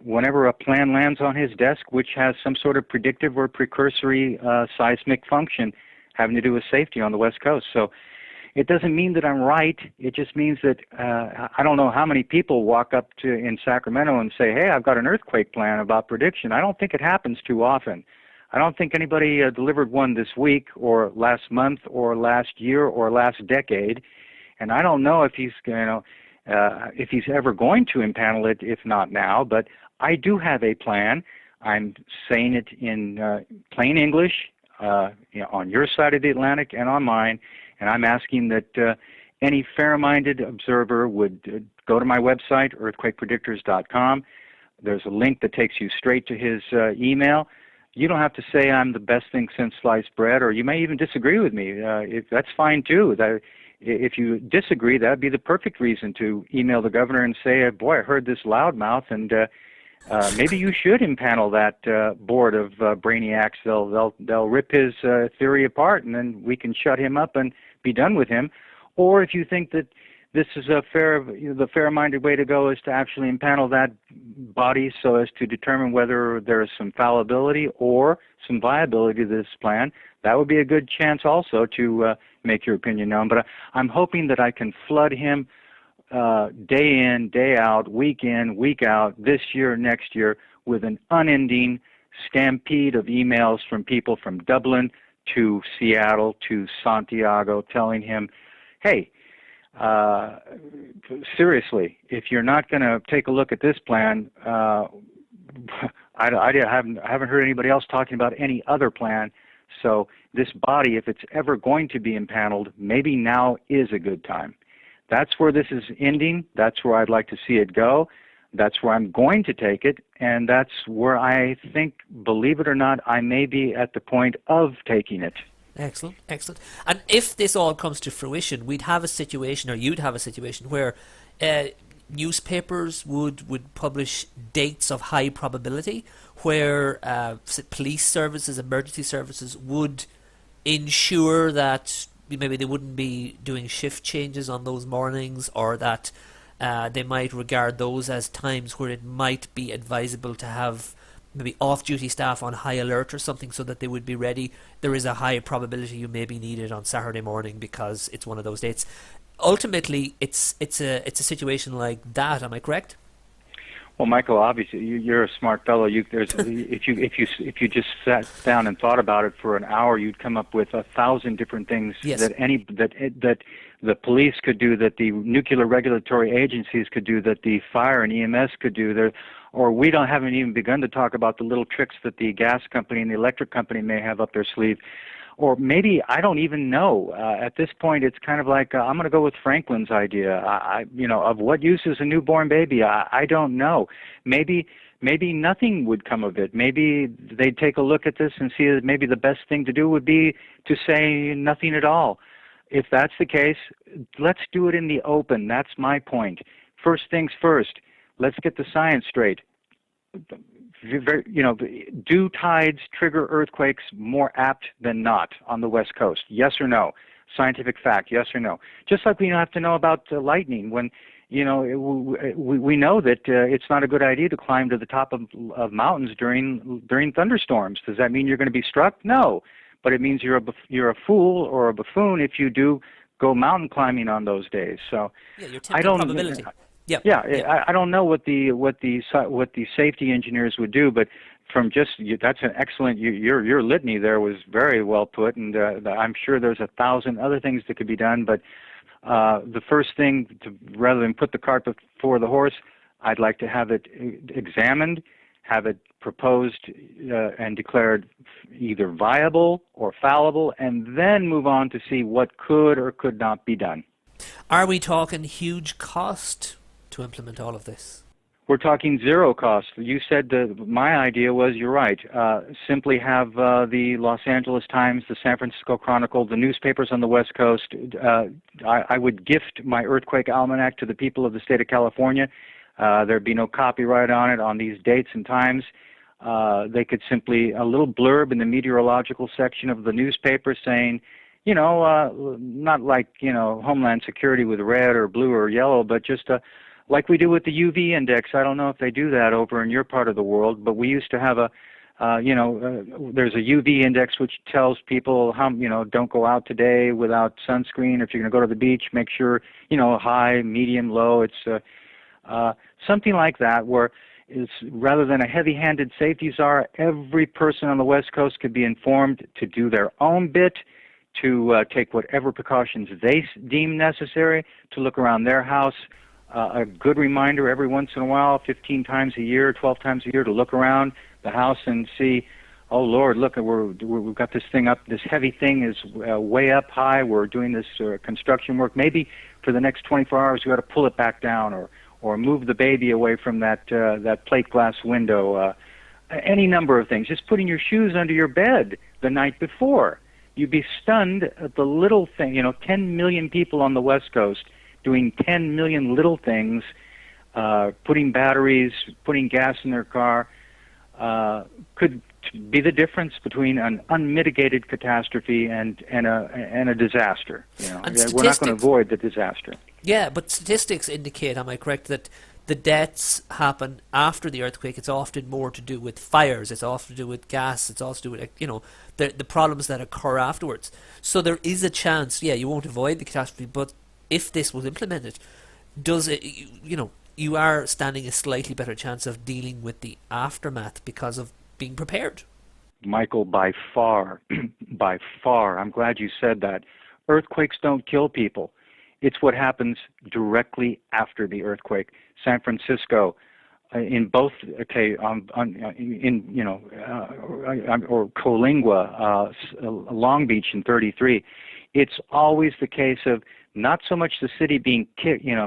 whenever a plan lands on his desk which has some sort of predictive or precursory seismic function having to do with safety on the West Coast. So it doesn't mean that I'm right. It just means that I don't know how many people walk up in Sacramento and say, hey, I've got an earthquake plan about prediction. I don't think it happens too often. I don't think anybody delivered one this week or last month or last year or last decade. And I don't know if he's ever going to impanel it, if not now. But I do have a plan. I'm saying it in plain English on your side of the Atlantic and on mine. And I'm asking that any fair-minded observer would go to my website, earthquakepredictors.com. There's a link that takes you straight to his email. You don't have to say I'm the best thing since sliced bread, or you may even disagree with me. That's fine too. If you disagree, that would be the perfect reason to email the governor and say, boy, I heard this loudmouth, and maybe you should impanel that board of brainiacs. They'll rip his theory apart, and then we can shut him up and be done with him. Or if you think that this is the fair-minded way to go is to actually impanel that body so as to determine whether there is some fallibility or some viability to this plan, that would be a good chance also to make your opinion known. But I'm hoping that I can flood him day in, day out, week in, week out, this year, next year, with an unending stampede of emails from people from Dublin to Seattle to Santiago telling him, hey, seriously, if you're not going to take a look at this plan, I haven't heard anybody else talking about any other plan. So this body, if it's ever going to be impaneled, maybe now is a good time. That's where this is ending. That's where I'd like to see it go. That's where I'm going to take it, and that's where I think, believe it or not, I may be at the point of taking it. Excellent, excellent. And if this all comes to fruition, we'd have a situation, or you'd have a situation, where newspapers would publish dates of high probability, where police services, emergency services would ensure that maybe they wouldn't be doing shift changes on those mornings, or that they might regard those as times where it might be advisable to have maybe off-duty staff on high alert or something, so that they would be ready. There is a high probability you may be needed on Saturday morning because it's one of those dates. Ultimately, it's a situation like that. Am I correct? Well, Michael, obviously you're a smart fellow. If you just sat down and thought about it for an hour, you'd come up with 1,000 different things Yes. that the police could do, that the nuclear regulatory agencies could do, that the fire and EMS could do. Or we haven't even begun to talk about the little tricks that the gas company and the electric company may have up their sleeve. Or maybe, I don't even know. At this point, it's kind of like, I'm going to go with Franklin's idea. Of what use is a newborn baby? I don't know. Maybe nothing would come of it. Maybe they'd take a look at this and see that maybe the best thing to do would be to say nothing at all. If that's the case, let's do it in the open. That's my point. First things first, let's get the science straight. Do tides trigger earthquakes more apt than not on the West Coast? Yes or no? Scientific fact, yes or no? Just like we have to know about lightning. When we know that it's not a good idea to climb to the top of mountains during thunderstorms. Does that mean you're going to be struck? No, but it means you're a fool or a buffoon if you do go mountain climbing on those days. So Yeah, your typical probability. I don't know what the safety engineers would do, but that's an excellent. Your litany there was very well put, and I'm sure there's 1,000 other things that could be done. But the first thing, rather than put the cart before the horse, I'd like to have it examined, have it proposed and declared either viable or fallible, and then move on to see what could or could not be done. Are we talking huge cost to implement all of this? We're talking zero cost. You said my idea was, you're right, simply have the Los Angeles Times, the San Francisco Chronicle, the newspapers on the West Coast. I would gift my Earthquake Almanac to the people of the state of California. There'd be no copyright on it on these dates and times. They could simply, a little blurb in the meteorological section of the newspaper saying, not like, Homeland Security with red or blue or yellow, but just like we do with the UV index. I don't know if they do that over in your part of the world, but we used to have there's a UV index which tells people how, don't go out today without sunscreen. If you're going to go to the beach, make sure, high, medium, low. It's something like that, where is rather than a heavy-handed safety czar, every person on the West Coast could be informed to do their own bit, to take whatever precautions they deem necessary, to look around their house. A good reminder every once in a while, 15 times a year, 12 times a year, to look around the house and see, oh Lord, look, we've got this thing up, this heavy thing is way up high, we're doing this construction work. Maybe for the next 24 hours we got to pull it back down, or move the baby away from that plate glass window. Any number of things. Just putting your shoes under your bed the night before. You'd be stunned at the little thing. 10 million people on the West Coast doing 10 million little things, putting batteries, putting gas in their car, could be the difference between an unmitigated catastrophe and a disaster. We're not going to avoid the disaster. Yeah, but statistics indicate, am I correct, that the deaths happen after the earthquake? It's often more to do with fires, it's often to do with gas, it's also to do with, the problems that occur afterwards. So there is a chance, you won't avoid the catastrophe, but if this was implemented, does it, you are standing a slightly better chance of dealing with the aftermath because of being prepared. Michael, by far, I'm glad you said that. Earthquakes don't kill people. It's what happens directly after the earthquake. San Francisco, in both, or Colingua, Long Beach in 33, it's always the case of not so much the city being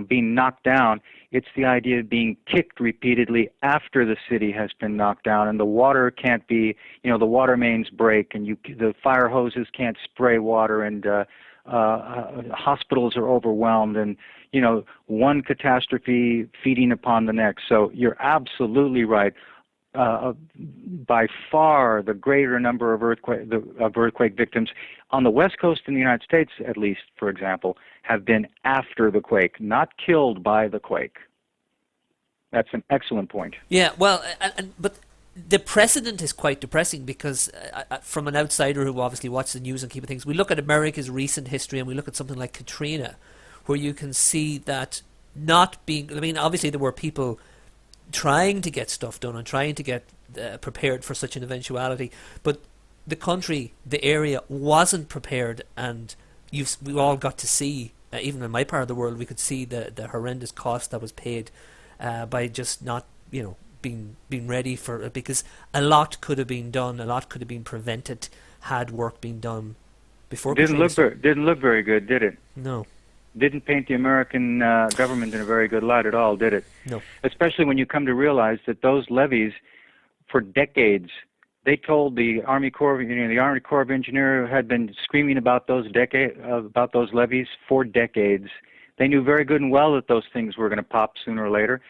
being knocked down. It's the idea of being kicked repeatedly after the city has been knocked down, and the water can't be, the water mains break, and the fire hoses can't spray water, and hospitals are overwhelmed, and one catastrophe feeding upon the next. So you're absolutely right. By far the greater number of earthquake victims on the West Coast in the United States, at least, for example, have been after the quake, not killed by the quake. That's an excellent point. Yeah, well, but the precedent is quite depressing because from an outsider who obviously watches the news and keep things, we look at America's recent history and we look at something like Katrina, where you can see that obviously there were people trying to get stuff done and trying to get prepared for such an eventuality, but the country, the area wasn't prepared, and we all got to see, even in my part of the world, we could see the horrendous cost that was paid by just not, being ready for it, because a lot could have been done, a lot could have been prevented had work been done before. Didn't look very good, did it? No. Didn't paint the American government in a very good light at all, did it? No. Especially when you come to realize that those levees, for decades, they told the Army Corps, the Army Corps of Engineers had been screaming about those levees for decades. They knew very good and well that those things were going to pop sooner or later,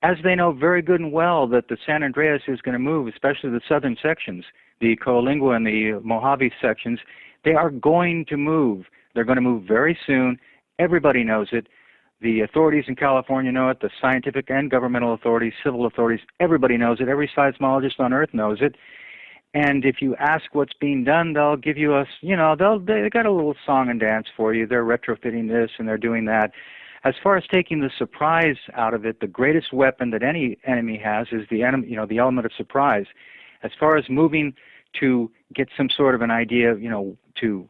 as they know very good and well that the San Andreas is going to move, especially the southern sections, the Coalingua and the Mojave sections. They are going to move. They're going to move very soon. Everybody knows it. The authorities in California know it, the scientific and governmental authorities, civil authorities, everybody knows it. Every seismologist on Earth knows it. And if you ask what's being done, they'll give you they got a little song and dance for you. They're retrofitting this and they're doing that. As far as taking the surprise out of it, the greatest weapon that any enemy has is the element of surprise. As far as moving to get some sort of an idea, to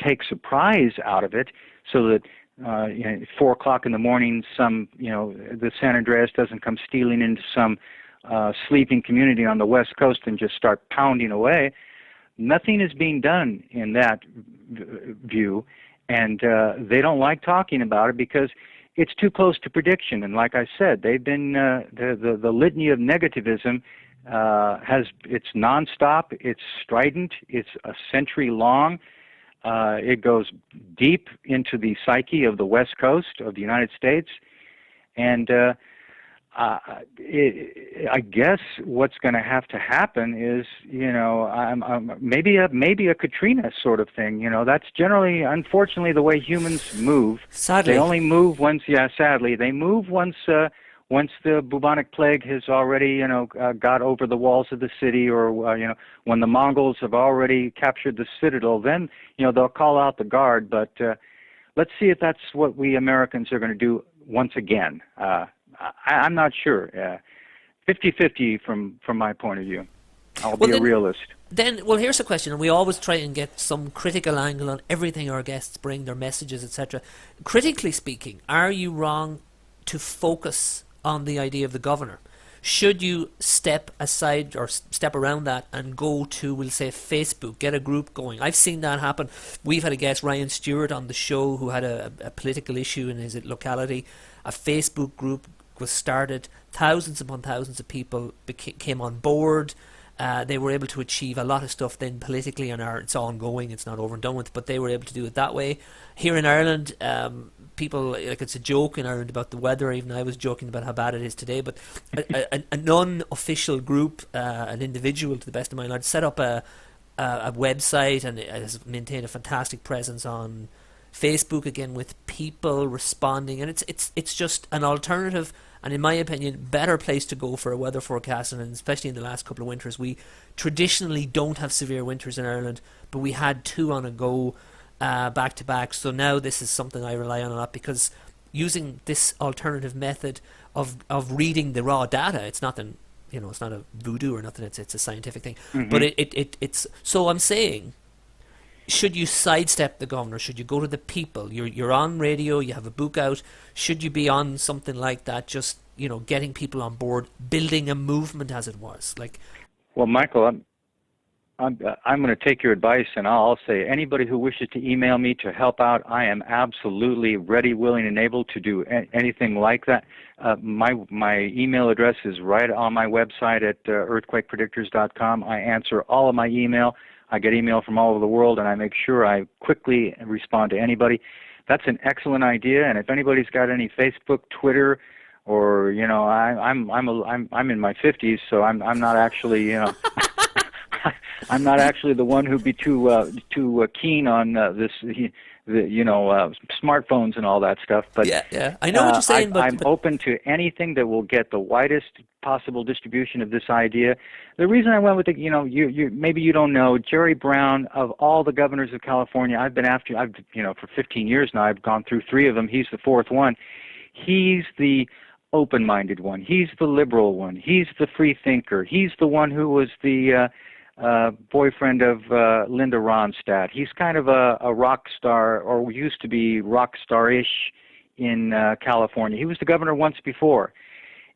take surprise out of it, so that 4 o'clock in the morning, the San Andreas doesn't come stealing into some sleeping community on the West Coast and just start pounding away. Nothing is being done in that view, and they don't like talking about it because it's too close to prediction. And like I said, they've been the litany of negativism it's nonstop, it's strident, it's a century long. It goes deep into the psyche of the West Coast of the United States, and I guess what's going to have to happen is, maybe a Katrina sort of thing. That's generally, unfortunately, the way humans move. Sadly, they only move once. Yeah, sadly, they move once the bubonic plague has already, got over the walls of the city, or when the Mongols have already captured the citadel, then they'll call out the guard. But let's see if that's what we Americans are going to do once again. I'm not sure. 50-50 from my point of view. I'll be a realist. Well, here's a question, and we always try and get some critical angle on everything our guests bring, their messages, etc. Critically speaking, are you wrong to focus on the idea of the governor? Should you step aside or step around that and go to, we'll say, Facebook, get a group going? I've seen that happen. We've had a guest, Ryan Stewart, on the show who had a political issue in his locality. A Facebook group was started. Thousands upon thousands of people came on board. They were able to achieve a lot of stuff then politically, and it's ongoing, it's not over and done with, but they were able to do it that way. Here in Ireland, people, like, it's a joke in Ireland about the weather. Even I was joking about how bad it is today, but a non-official group, an individual, to the best of my knowledge, set up a website, and it has maintained a fantastic presence on Facebook, again, with people responding, and it's just an alternative, and in my opinion, better place to go for a weather forecast. And especially in the last couple of winters, we traditionally don't have severe winters in Ireland, but we had 2 on a go back to back. So now this is something I rely on a lot, because using this alternative method of reading the raw data, it's nothing, it's not a voodoo or nothing. It's a scientific thing. Mm-hmm. But it's so I'm saying, should you sidestep the governor? Should you go to the people? You're on radio, you have a book out. Should you be on something like that, just getting people on board, building a movement, as it was? Like, well, Michael, I'm going to take your advice, and I'll say anybody who wishes to email me to help out, I am absolutely ready, willing, and able to do anything like that. My email address is right on my website at earthquakepredictors.com. I answer all of my email. I get email from all over the world, and I make sure I quickly respond to anybody. That's an excellent idea, and if anybody's got any Facebook, Twitter, or I'm in my 50s, so I'm not actually I'm not actually the one who'd be too keen on smartphones and all that stuff. But yeah, I know what you're saying. I'm open to anything that will get the widest possible distribution of this idea. The reason I went with maybe you don't know, Jerry Brown, of all the governors of California, I've been after. For 15 years now. I've gone through 3 of them. He's the 4th one. He's the open-minded one. He's the liberal one. He's the free thinker. He's the one who was the boyfriend of Linda Ronstadt. He's kind of a rock star, or used to be rock star-ish in California. He was the governor once before.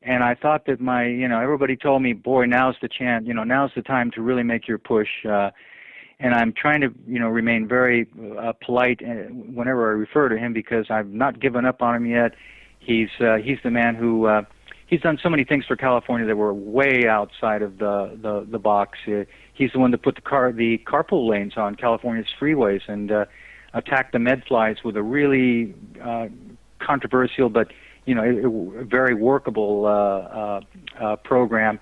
And I thought that everybody told me, boy, now's the chance, now's the time to really make your push. And I'm trying to, remain very polite whenever I refer to him, because I've not given up on him yet. He's the man who he's done so many things for California that were way outside of the box. He's the one that put the carpool lanes on California's freeways and attacked the medflies with a really controversial but very workable program.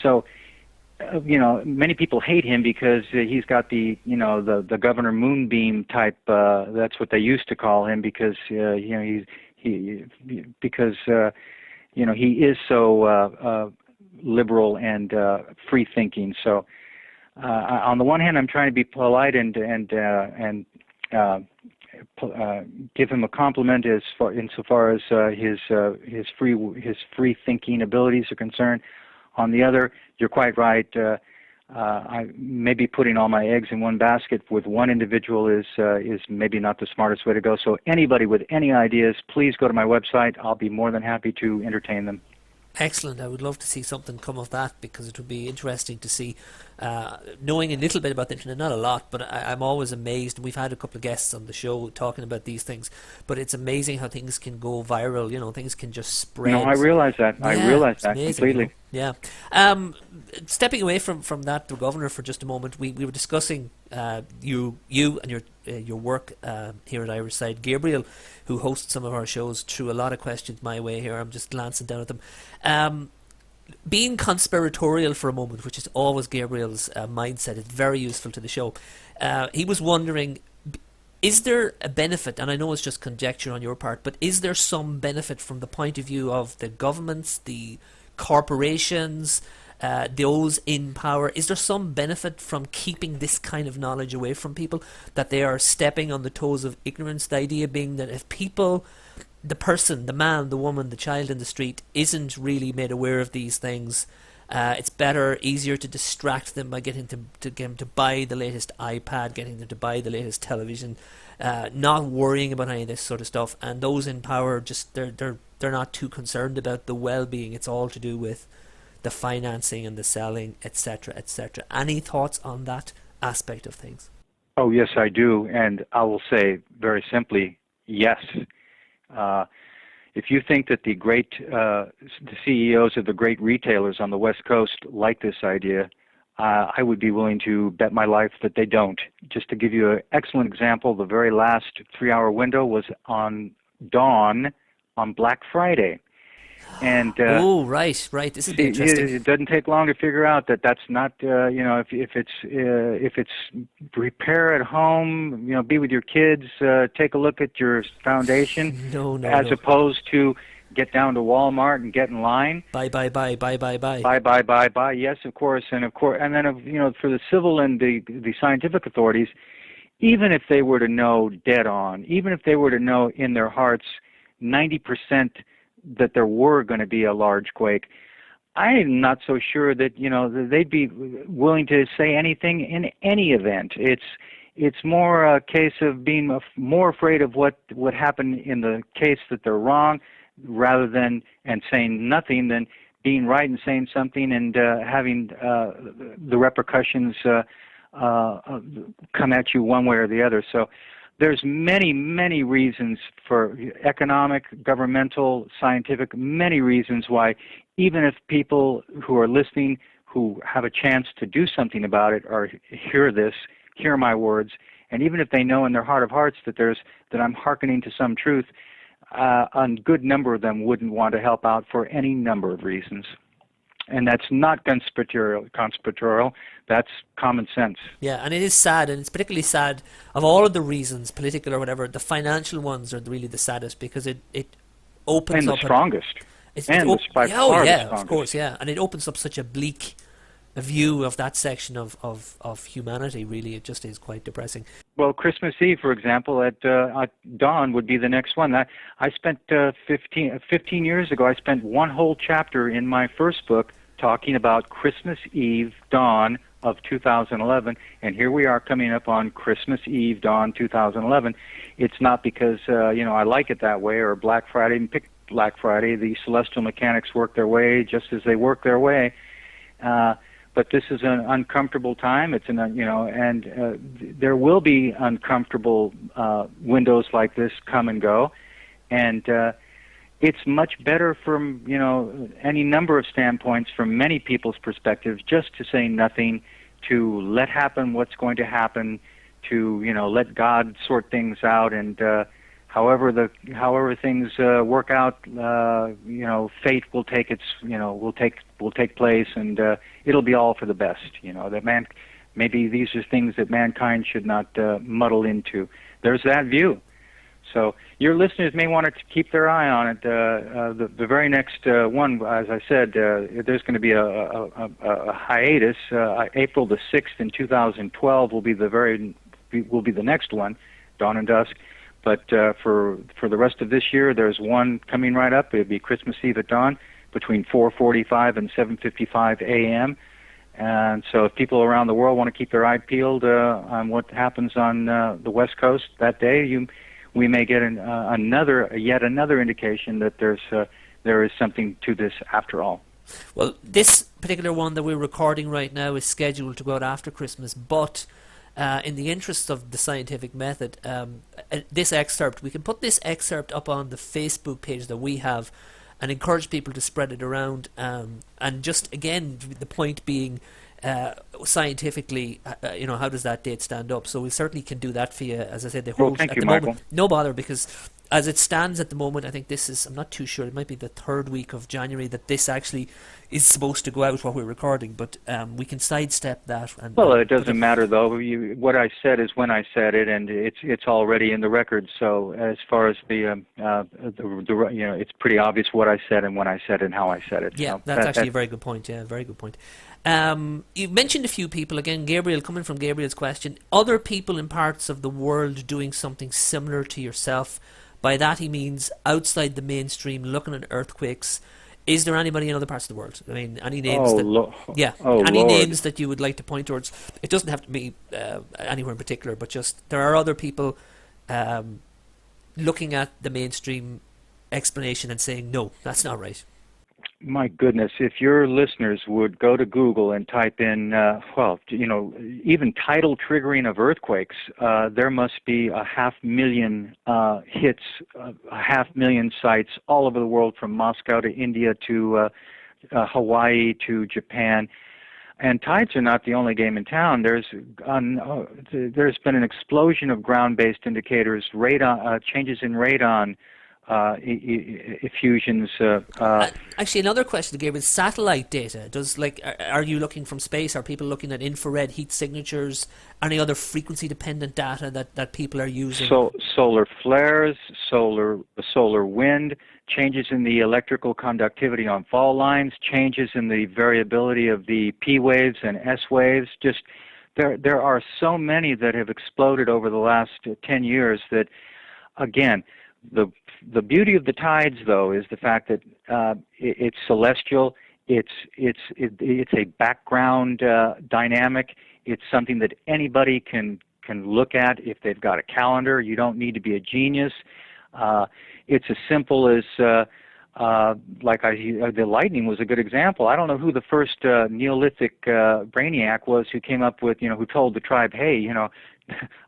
So many people hate him because he's got the Governor Moonbeam type. That's what they used to call him, because he is so liberal and free thinking. So on the one hand, I'm trying to be polite and give him a compliment insofar as his free thinking abilities are concerned. On the other, you're quite right. I maybe putting all my eggs in one basket with one individual is maybe not the smartest way to go. So anybody with any ideas, please go to my website. I'll be more than happy to entertain them. Excellent. I would love to see something come of that, because it would be interesting to see, knowing a little bit about the internet, not a lot, but I'm always amazed. We've had a couple of guests on the show talking about these things, but it's amazing how things can go viral. Things can just spread. No, I realize that. Yeah, I realize that amazing, completely. Yeah. Stepping away from that, the governor, for just a moment, we were discussing you and your work here at Irish Side. Gabriel, who hosts some of our shows, threw a lot of questions my way here. I'm just glancing down at them. Being conspiratorial for a moment, which is always Gabriel's mindset, is very useful to the show. He was wondering, is there a benefit, and I know it's just conjecture on your part, but is there some benefit from the point of view of the governments, the corporations, those in power? Is there some benefit from keeping this kind of knowledge away from people, that they are stepping on the toes of ignorance? The idea being that if people, the person, the man, the woman, the child in the street, isn't really made aware of these things, it's better, easier to distract them by getting to get them to buy the latest iPad, getting them to buy the latest television, not worrying about any of this sort of stuff. And those in power, just they're not too concerned about the well-being. It's all to do with the financing and the selling, etc., etc. Any thoughts on that aspect of things? Oh, yes, I do, and I will say very simply, yes. If you think that the CEOs of the great retailers on the West Coast like this idea, I would be willing to bet my life that they don't. Just to give you an excellent example, the very last 3-hour window was on dawn on Black Friday. And right. This is interesting. It doesn't take long to figure out that that's not if it's repair at home, be with your kids, take a look at your foundation, as opposed to get down to Walmart and get in line. Buy. Yes, of course, and then for the civil and the scientific authorities, even if they were to know dead on, even if they were to know in their hearts 90% that there were going to be a large quake, I'm not so sure that they'd be willing to say anything in any event. It's more a case of being more afraid of what would happen in the case that they're wrong rather than and saying nothing than being right and saying something and having the repercussions come at you one way or the other. So there's many reasons for economic, governmental, scientific, many reasons why even if people who are listening who have a chance to do something about it or hear my words, and even if they know in their heart of hearts that I'm hearkening to some truth, a good number of them wouldn't want to help out for any number of reasons. And that's not conspiratorial, that's common sense. Yeah, and it is sad, and it's particularly sad of all of the reasons, political or whatever, the financial ones are really the saddest, because it opens and up... the strongest. Of course, yeah. And it opens up such a bleak view of that section of humanity, really. It just is quite depressing. Well, Christmas Eve, for example, at dawn would be the next one. I spent 15 years ago, I spent one whole chapter in my first book talking about Christmas Eve, dawn of 2011, and here we are coming up on Christmas Eve, dawn 2011. It's not because, I like it that way, or Black Friday, and pick Black Friday. The celestial mechanics work their way just as they work their way. But this is an uncomfortable time. It's there will be uncomfortable windows like this come and go, and it's much better from any number of standpoints, from many people's perspectives, just to say nothing, to let happen what's going to happen, to let God sort things out, and however things work out, fate will take its will take place, and it'll be all for the best. That maybe these are things that mankind should not muddle into. There's that view. So your listeners may want to keep their eye on it. The very next one, as I said, there's going to be a hiatus. April the 6th in 2012 will be the next one, Dawn and Dusk. But for the rest of this year, there's one coming right up. It'll be Christmas Eve at dawn between 4:45 and 7:55 a.m. And so if people around the world want to keep their eye peeled on what happens on the West Coast that day, we may get yet another indication that there is something to this after all. Well, this particular one that we're recording right now is scheduled to go out after Christmas, but in the interest of the scientific method, this excerpt, we can put this excerpt up on the Facebook page that we have and encourage people to spread it around. And just, again, the point being, scientifically, how does that date stand up? So we certainly can do that for you. As I said, they hold thank at you, the Michael. moment. No bother, because as it stands at the moment, I think this is, I'm not too sure, it might be the third week of January that this actually is supposed to go out while we're recording, but we can sidestep that. Well, it doesn't matter, though. What I said is when I said it, and it's already in the record. So as far as it's pretty obvious what I said and when I said it and how I said it. Yeah, so that's actually a very good point. Yeah, very good point. You've mentioned a few people, again, Gabriel, coming from Gabriel's question, other people in parts of the world doing something similar to yourself. By that he means outside the mainstream, looking at earthquakes. Is there anybody in other parts of the world? I mean, any names names that you would like to point towards? It doesn't have to be anywhere in particular, but just there are other people looking at the mainstream explanation and saying, no, that's not right. My goodness, if your listeners would go to Google and type in, even tidal triggering of earthquakes, there must be 500,000 hits, 500,000 sites all over the world, from Moscow to India to Hawaii to Japan. And tides are not the only game in town. There's been an explosion of ground-based indicators, radon, changes in radon, effusions. Actually, another question, Gabriel, satellite data. Are you looking from space? Are people looking at infrared heat signatures? Any other frequency-dependent data that people are using? So, solar flares, solar wind, changes in the electrical conductivity on fault lines, changes in the variability of the P waves and S waves. Just there are so many that have exploded over the last 10 years that, again, the beauty of the tides, though, is the fact that it's celestial. It's a background dynamic. It's something that anybody can look at if they've got a calendar. You don't need to be a genius. It's as simple as The lightning was a good example. I don't know who the first Neolithic brainiac was who came up with, who told the tribe, hey,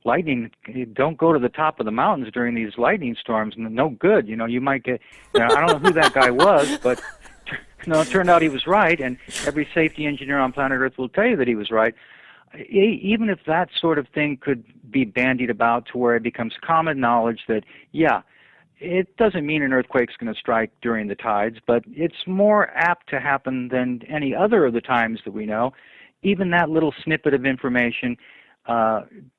lightning, don't go to the top of the mountains during these lightning storms. No good. You might get, I don't know who that guy was, but it turned out he was right, and every safety engineer on planet Earth will tell you that he was right. Even if that sort of thing could be bandied about to where it becomes common knowledge that, yeah, it doesn't mean an earthquake's going to strike during the tides, but it's more apt to happen than any other of the times that we know. Even that little snippet of information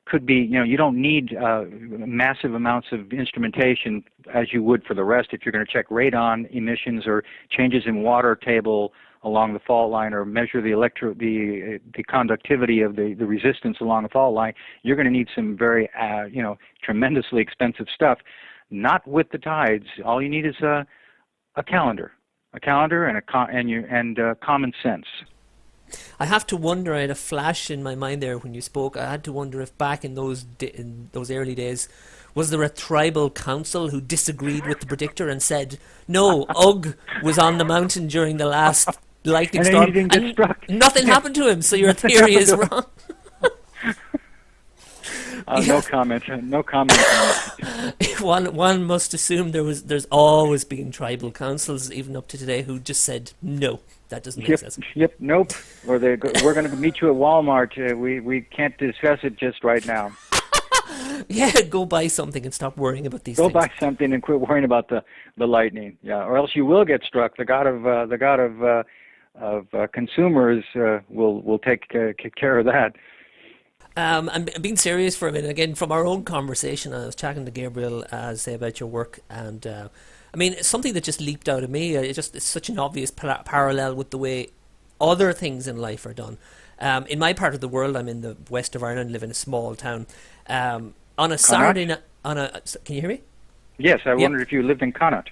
could be, you don't need massive amounts of instrumentation as you would for the rest if you're going to check radon emissions or changes in water table along the fault line or measure the conductivity of the resistance along the fault line. You're going to need some very, tremendously expensive stuff. Not with the tides. All you need is a calendar and common sense. I have to wonder. I had a flash in my mind there when you spoke. I had to wonder if back in those early days, was there a tribal council who disagreed with the predictor and said, no, Ugg was on the mountain during the last lightning storm, he didn't get struck. Nothing happened to him, so your theory is wrong. No comment. No comment. One must assume there's always been tribal councils, even up to today, who just said no. That doesn't make sense. Yep. Nope. Or we're going to meet you at Walmart. We can't discuss it just right now. Yeah, go buy something and stop worrying about these things. Go buy something and quit worrying about the lightning. Yeah, or else you will get struck. The god of consumers will take care of that. I'm being serious for a minute. Again, from our own conversation, I was chatting to Gabriel, say about your work, and something that just leaped out of me. It's such an obvious parallel with the way other things in life are done. In my part of the world, I'm in the west of Ireland, live in a small town. On a Saturday night, can you hear me? Yes, I wondered if you lived in Connaught.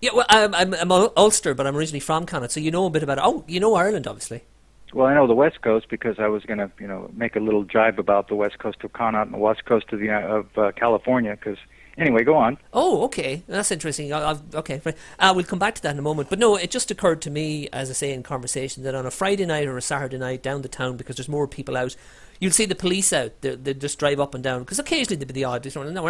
Yeah, well, I'm Ulster, but I'm originally from Connaught, so you know a bit about it. Oh, you know Ireland, obviously. Well, I know the West Coast because I was going to, make a little jibe about the West Coast of Connaught and the West Coast of California. Because anyway, go on. Oh, okay, that's interesting. Okay, we'll come back to that in a moment. But no, it just occurred to me, as I say in conversation, that on a Friday night or a Saturday night down the town, because there's more people out, you'll see the police out. They just drive up and down because occasionally there'll be the odd. No,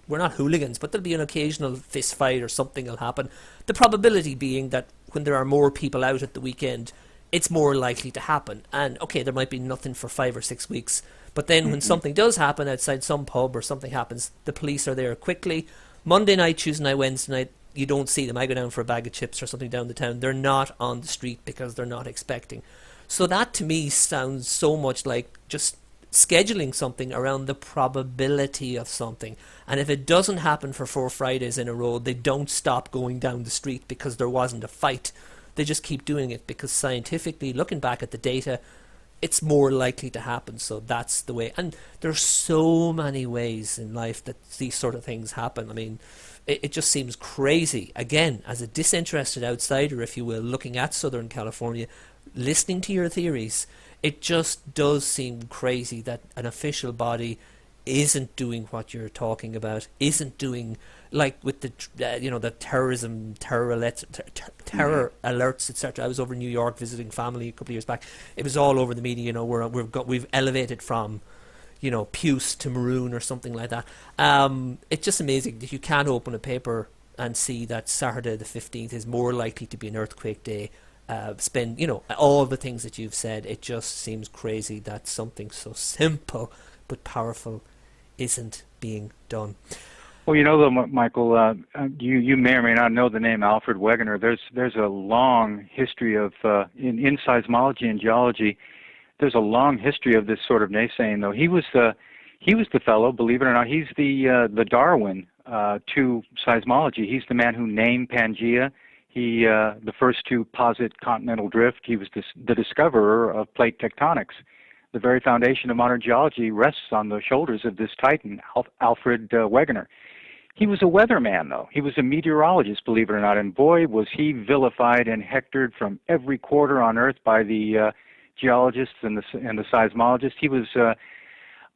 we're not hooligans, but there'll be an occasional fist fight or something will happen. The probability being that when there are more people out at the weekend, it's more likely to happen. And okay, there might be nothing for 5 or 6 weeks, but then when something does happen outside some pub or something happens, the police are there quickly. Monday night, Tuesday night, Wednesday night, you don't see them. I go down for a bag of chips or something down the town. They're not on the street because they're not expecting. So that to me sounds so much like just scheduling something around the probability of something. And if it doesn't happen for 4 Fridays in a row, they don't stop going down the street because there wasn't a fight. They just keep doing it because scientifically, looking back at the data, it's more likely to happen. So that's the way. And there's so many ways in life that these sort of things happen. I mean, it just seems crazy. Again, as a disinterested outsider, if you will, looking at Southern California, listening to your theories, it just does seem crazy that an official body isn't doing what you're talking about, isn't doing, like with the the terrorism, terror alerts, etc. I was over in New York visiting family a couple of years back. It was all over the media. We've elevated from, puce to maroon or something like that. It's just amazing that you can't open a paper and see that Saturday the 15th is more likely to be an earthquake day. Spend all the things that you've said. It just seems crazy that something so simple but powerful isn't being done. Well, Michael, you may or may not know the name Alfred Wegener. There's a long history of in seismology and geology. There's a long history of this sort of naysaying. Though he was the fellow, believe it or not, he's the Darwin to seismology. He's the man who named Pangea. He the first to posit continental drift. He was the discoverer of plate tectonics. The very foundation of modern geology rests on the shoulders of this titan, Alfred Wegener. He was a weatherman, though. He was a meteorologist, believe it or not, and boy, was he vilified and hectored from every quarter on Earth by the geologists and the seismologists. He was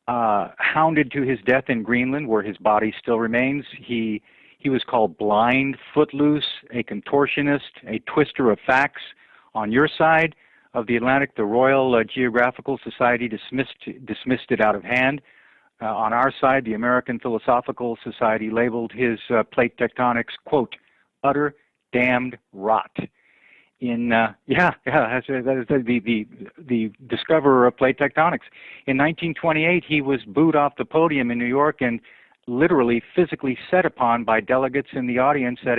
hounded to his death in Greenland, where his body still remains. He He was called blind, footloose, a contortionist, a twister of facts. On your side of the Atlantic, the Royal Geographical Society dismissed it out of hand. On our side, the American Philosophical Society labeled his plate tectonics, quote, utter damned rot. That is the discoverer of plate tectonics. In 1928, he was booed off the podium in New York and literally physically set upon by delegates in the audience at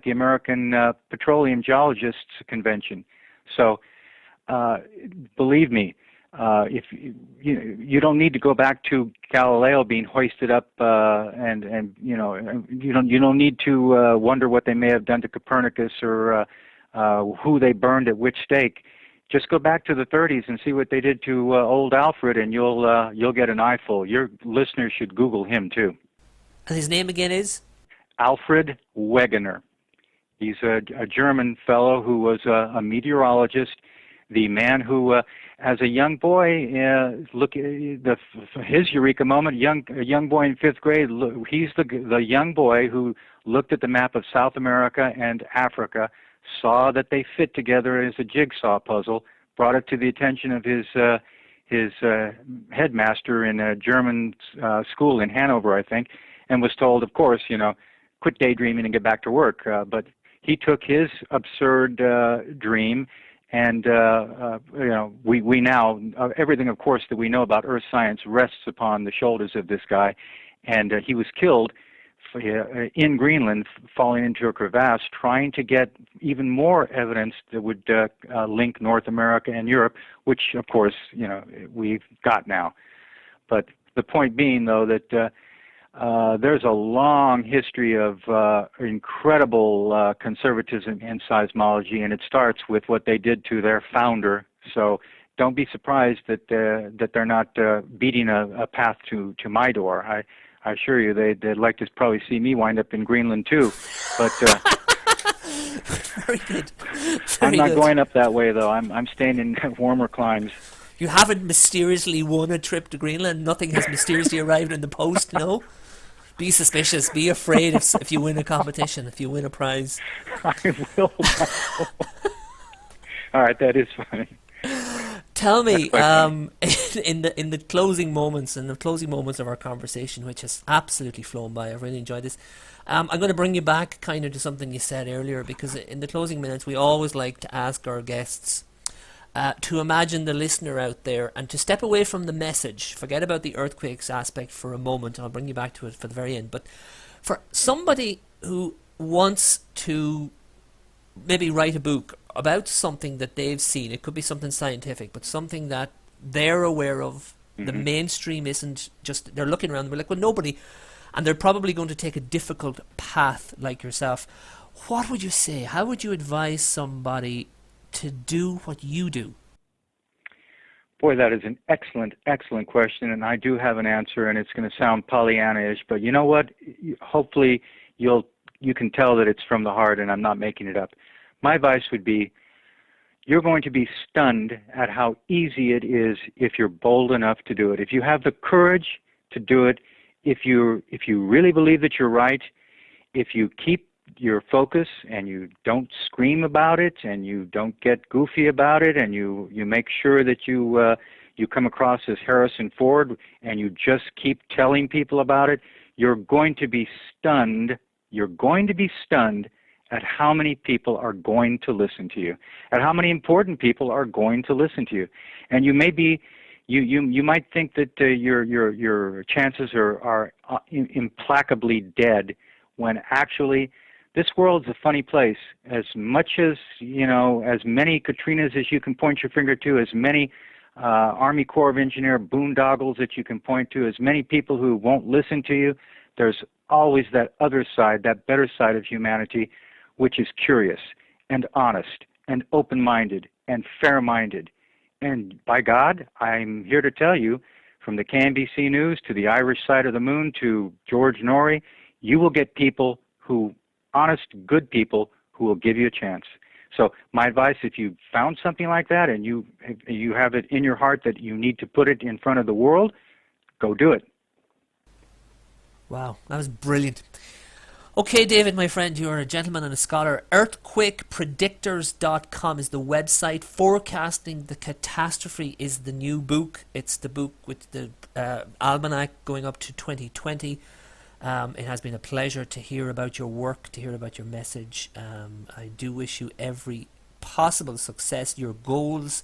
the American Petroleum Geologists Convention. So, believe me, if you don't need to go back to Galileo being hoisted up, and you don't need to wonder what they may have done to Copernicus or who they burned at which stake. Just go back to the 30s and see what they did to old Alfred, and you'll get an eyeful. Your listeners should Google him too. And his name again is? Alfred Wegener. He's a German fellow who was a meteorologist. The man who, as a young boy, his eureka moment. A young boy in 5th grade. He's the young boy who looked at the map of South America and Africa, saw that they fit together as a jigsaw puzzle, brought it to the attention of his headmaster in a German school in Hanover, I think, and was told, of course, quit daydreaming and get back to work. But he took his absurd dream, and we now everything, of course, that we know about Earth science rests upon the shoulders of this guy, and he was killed in Greenland, falling into a crevasse, trying to get even more evidence that would link North America and Europe, which, of course, we've got now. But the point being, though, that there's a long history of incredible conservatism in seismology, and it starts with what they did to their founder. So don't be surprised that they're not beating a path to my door. I assure you, they'd like to probably see me wind up in Greenland too, but Very good. I'm not going up that way though. I'm staying in warmer climes. You haven't mysteriously won a trip to Greenland. Nothing has mysteriously arrived in the post. No. Be suspicious. Be afraid if you win a competition. If you win a prize. I will. All right, that is funny. Tell me, in the closing moments, of our conversation, which has absolutely flown by, I've really enjoyed this. I'm going to bring you back kind of to something you said earlier, because in the closing minutes, we always like to ask our guests to imagine the listener out there and to step away from the message. Forget about the earthquakes aspect for a moment. I'll bring you back to it for the very end. But for somebody who wants to maybe write a book about something that they've seen, it could be something scientific, but something that they're aware of, the mainstream isn't just, they're looking around and they're like, well, nobody, and they're probably going to take a difficult path like yourself. What would you say? How would you advise somebody to do what you do? Boy, that is an excellent, excellent question, and I do have an answer, and it's going to sound Pollyanna-ish, but you know what? Hopefully you can tell that it's from the heart and I'm not making it up. My advice would be, you're going to be stunned at how easy it is if you're bold enough to do it. If you have the courage to do it, if you really believe that you're right, if you keep your focus and you don't scream about it and you don't get goofy about it and you make sure that you come across as Harrison Ford and you just keep telling people about it, you're going to be stunned. You're going to be stunned at how many people are going to listen to you, at how many important people are going to listen to you. And you may be, you might think that your chances are implacably dead, when actually this world's a funny place. As much as, as many Katrinas as you can point your finger to, as many Army Corps of Engineer boondoggles that you can point to, as many people who won't listen to you, there's always that other side, that better side of humanity, which is curious and honest and open-minded and fair-minded. And by God, I'm here to tell you, from the KNBC News to the Irish Side of the Moon to George Norrie, you will get people who, honest, good people, who will give you a chance. So my advice, if you found something like that and you have it in your heart that you need to put it in front of the world, go do it. Wow, that was brilliant. Okay, David, my friend, you're a gentleman and a scholar. EarthquakePredictors.com is the website. Forecasting the Catastrophe is the new book. It's the book with the almanac going up to 2020. It has been a pleasure to hear about your work, to hear about your message. I do wish you every possible success, your goals,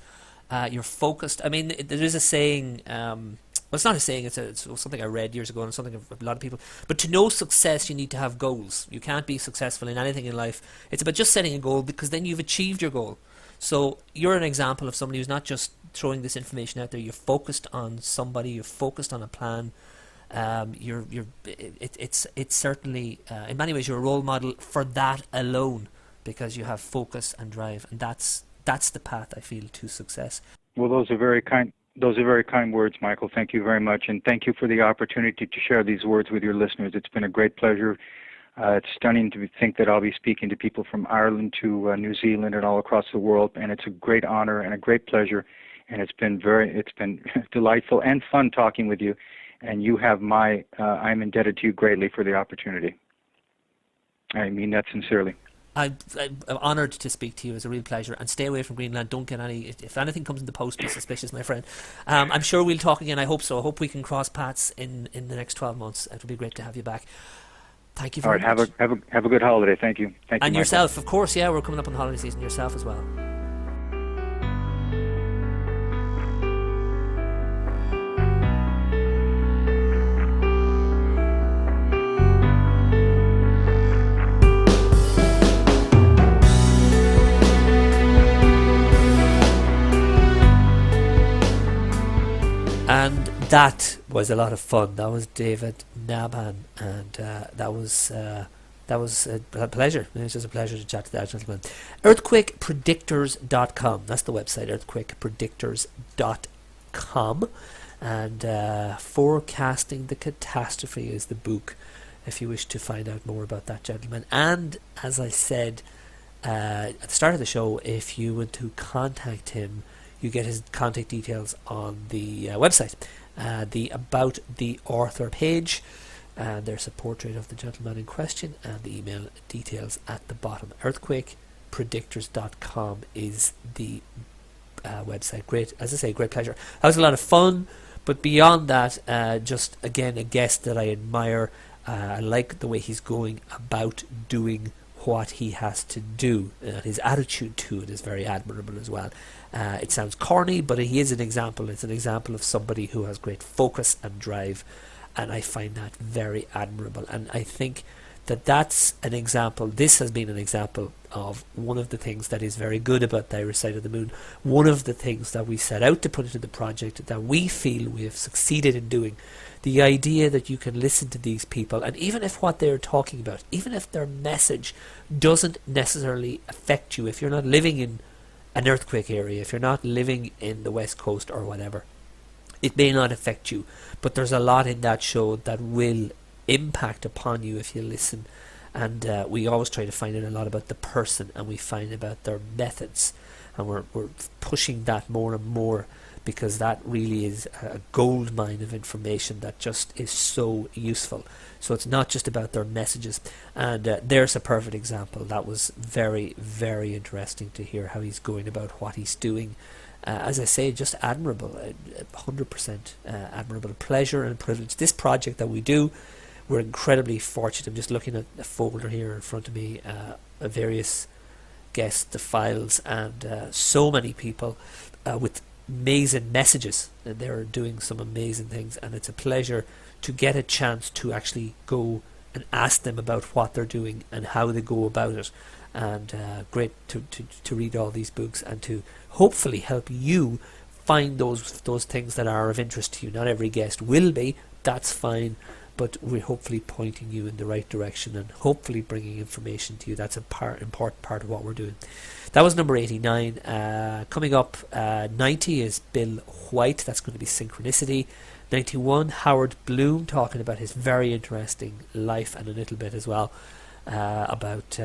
you're focused. I mean, there is a saying... well, it's not a saying, it's something I read years ago and something of a lot of people. But to know success, you need to have goals. You can't be successful in anything in life. It's about just setting a goal, because then you've achieved your goal. So you're an example of somebody who's not just throwing this information out there. You're focused on somebody. You're focused on a plan. It's certainly, in many ways, you're a role model for that alone, because you have focus and drive. And that's the path, I feel, to success. Well, those are very kind words, Michael. Thank you very much, and thank you for the opportunity to share these words with your listeners. It's been a great pleasure. It's stunning to think that I'll be speaking to people from Ireland to New Zealand and all across the world, and it's a great honor and a great pleasure, and it's been delightful and fun talking with you, and you have I'm indebted to you greatly for the opportunity. I mean that sincerely. I'm honoured to speak to you. It's a real pleasure. And stay away from Greenland. Don't get if anything comes in the post, be suspicious, my friend. I'm sure we'll talk again. I hope so. I hope we can cross paths in the next 12 months. It would be great to have you back. Thank you very much. All right, have a good holiday. Thank you. Thank you, and Michael. Yourself, of course. Yeah, we're coming up on the holiday season. Yourself as well. And that was a lot of fun. That was David Nabhan, and that was a pleasure. It was just a pleasure to chat to that gentleman. EarthquakePredictors.com. That's the website, EarthquakePredictors.com. And Forecasting the Catastrophe is the book, if you wish to find out more about that gentleman. And as I said at the start of the show, if you want to contact him, you get his contact details on the website, the About the Author page, and there's a portrait of the gentleman in question, and the email details at the bottom. EarthquakePredictors.com is the website. Great, as I say, great pleasure. That was a lot of fun, but beyond that, just again a guest that I admire. I like the way he's going about doing what he has to do. His attitude to it is very admirable as well. It sounds corny, but he is an example. It's an example of somebody who has great focus and drive, and I find that very admirable. And I think that's an example. This has been an example of one of the things that is very good about the Irish Side of the Moon. One of the things that we set out to put into the project that we feel we have succeeded in doing. The idea that you can listen to these people, and even if what they're talking about, even if their message doesn't necessarily affect you, if you're not living in an earthquake area, if you're not living in the West Coast or whatever, it may not affect you. But there's a lot in that show that will impact upon you if you listen. And we always try to find out a lot about the person, and we find about their methods. And we're pushing that more and more, because that really is a gold mine of information that just is so useful. So it's not just about their messages. And there's a perfect example. That was very, very interesting to hear how he's going about what he's doing. As I say, just admirable, 100% admirable. Pleasure and privilege. This project that we do, we're incredibly fortunate. I'm just looking at a folder here in front of me, various guests, the files, and so many people with amazing messages, and they're doing some amazing things, and it's a pleasure to get a chance to actually go and ask them about what they're doing and how they go about it. And great to read all these books and to hopefully help you find those things that are of interest to you. Not every guest will be, that's fine, but we're hopefully pointing you in the right direction and hopefully bringing information to you. That's a important part of what we're doing. That was number 89. Coming up, 90 is Bill White. That's going to be Synchronicity. 91, Howard Bloom, talking about his very interesting life and a little bit as well about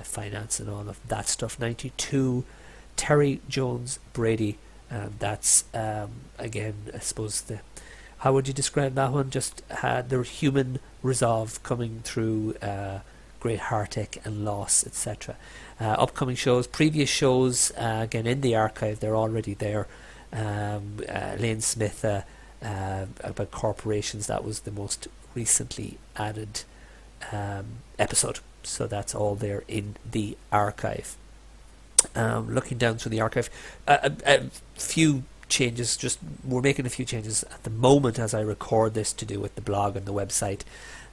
finance and all of that stuff. 92, Terry Jones Brady. That's, again, I suppose, how would you describe that one? Just their human resolve, coming through great heartache and loss, etc. Upcoming shows, previous shows, again in the archive, they're already there. Lane Smith, about corporations, that was the most recently added episode, so that's all there in the archive. Looking down through the archive, a few changes, we're making a few changes at the moment as I record this, to do with the blog and the website,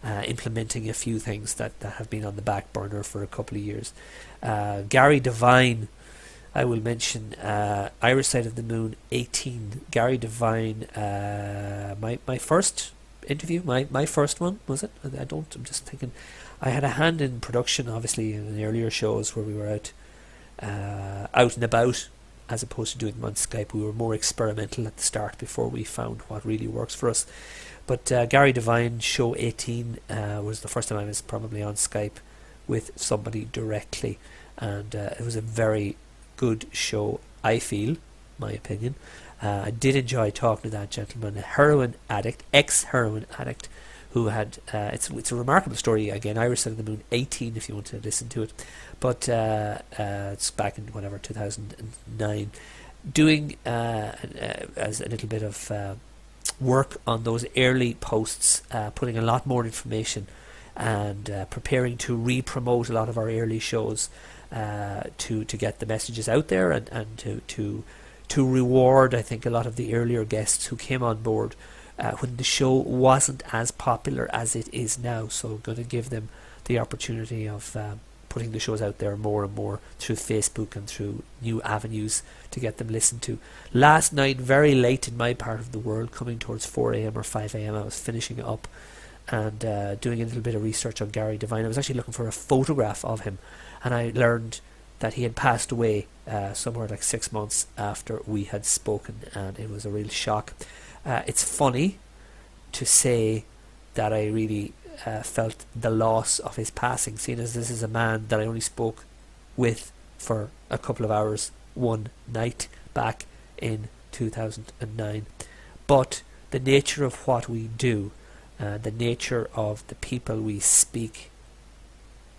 implementing a few things that have been on the back burner for a couple of years. Gary Devine, I will mention, Irish Side of the Moon 18. Gary Devine, my first interview, my first one, was it? I'm just thinking, I had a hand in production, obviously, in the earlier shows where we were out and about, as opposed to doing them on Skype. We were more experimental at the start before we found what really works for us. But Gary Devine, show 18, was the first time I was probably on Skype with somebody directly, and it was a very good show, I feel, my opinion. I did enjoy talking to that gentleman, a heroin addict, ex-heroin addict, who had, it's a remarkable story. Again, Irish Side of the Moon 18, if you want to listen to it. But it's back in 2009, doing as a little bit of work on those early posts, putting a lot more information, and preparing to re-promote a lot of our early shows, to get the messages out there, and to reward, I think, a lot of the earlier guests who came on board when the show wasn't as popular as it is now. So going to give them the opportunity of putting the shows out there more and more through Facebook and through new avenues to get them listened to. Last night, very late in my part of the world, coming towards 4 a.m. or 5 a.m, I was finishing up and doing a little bit of research on Gary Devine. I was actually looking for a photograph of him, and I learned that he had passed away somewhere like 6 months after we had spoken, and it was a real shock. It's funny to say that I really felt the loss of his passing, seeing as this is a man that I only spoke with for a couple of hours one night back in 2009. But the nature of what we do, the nature of the people we speak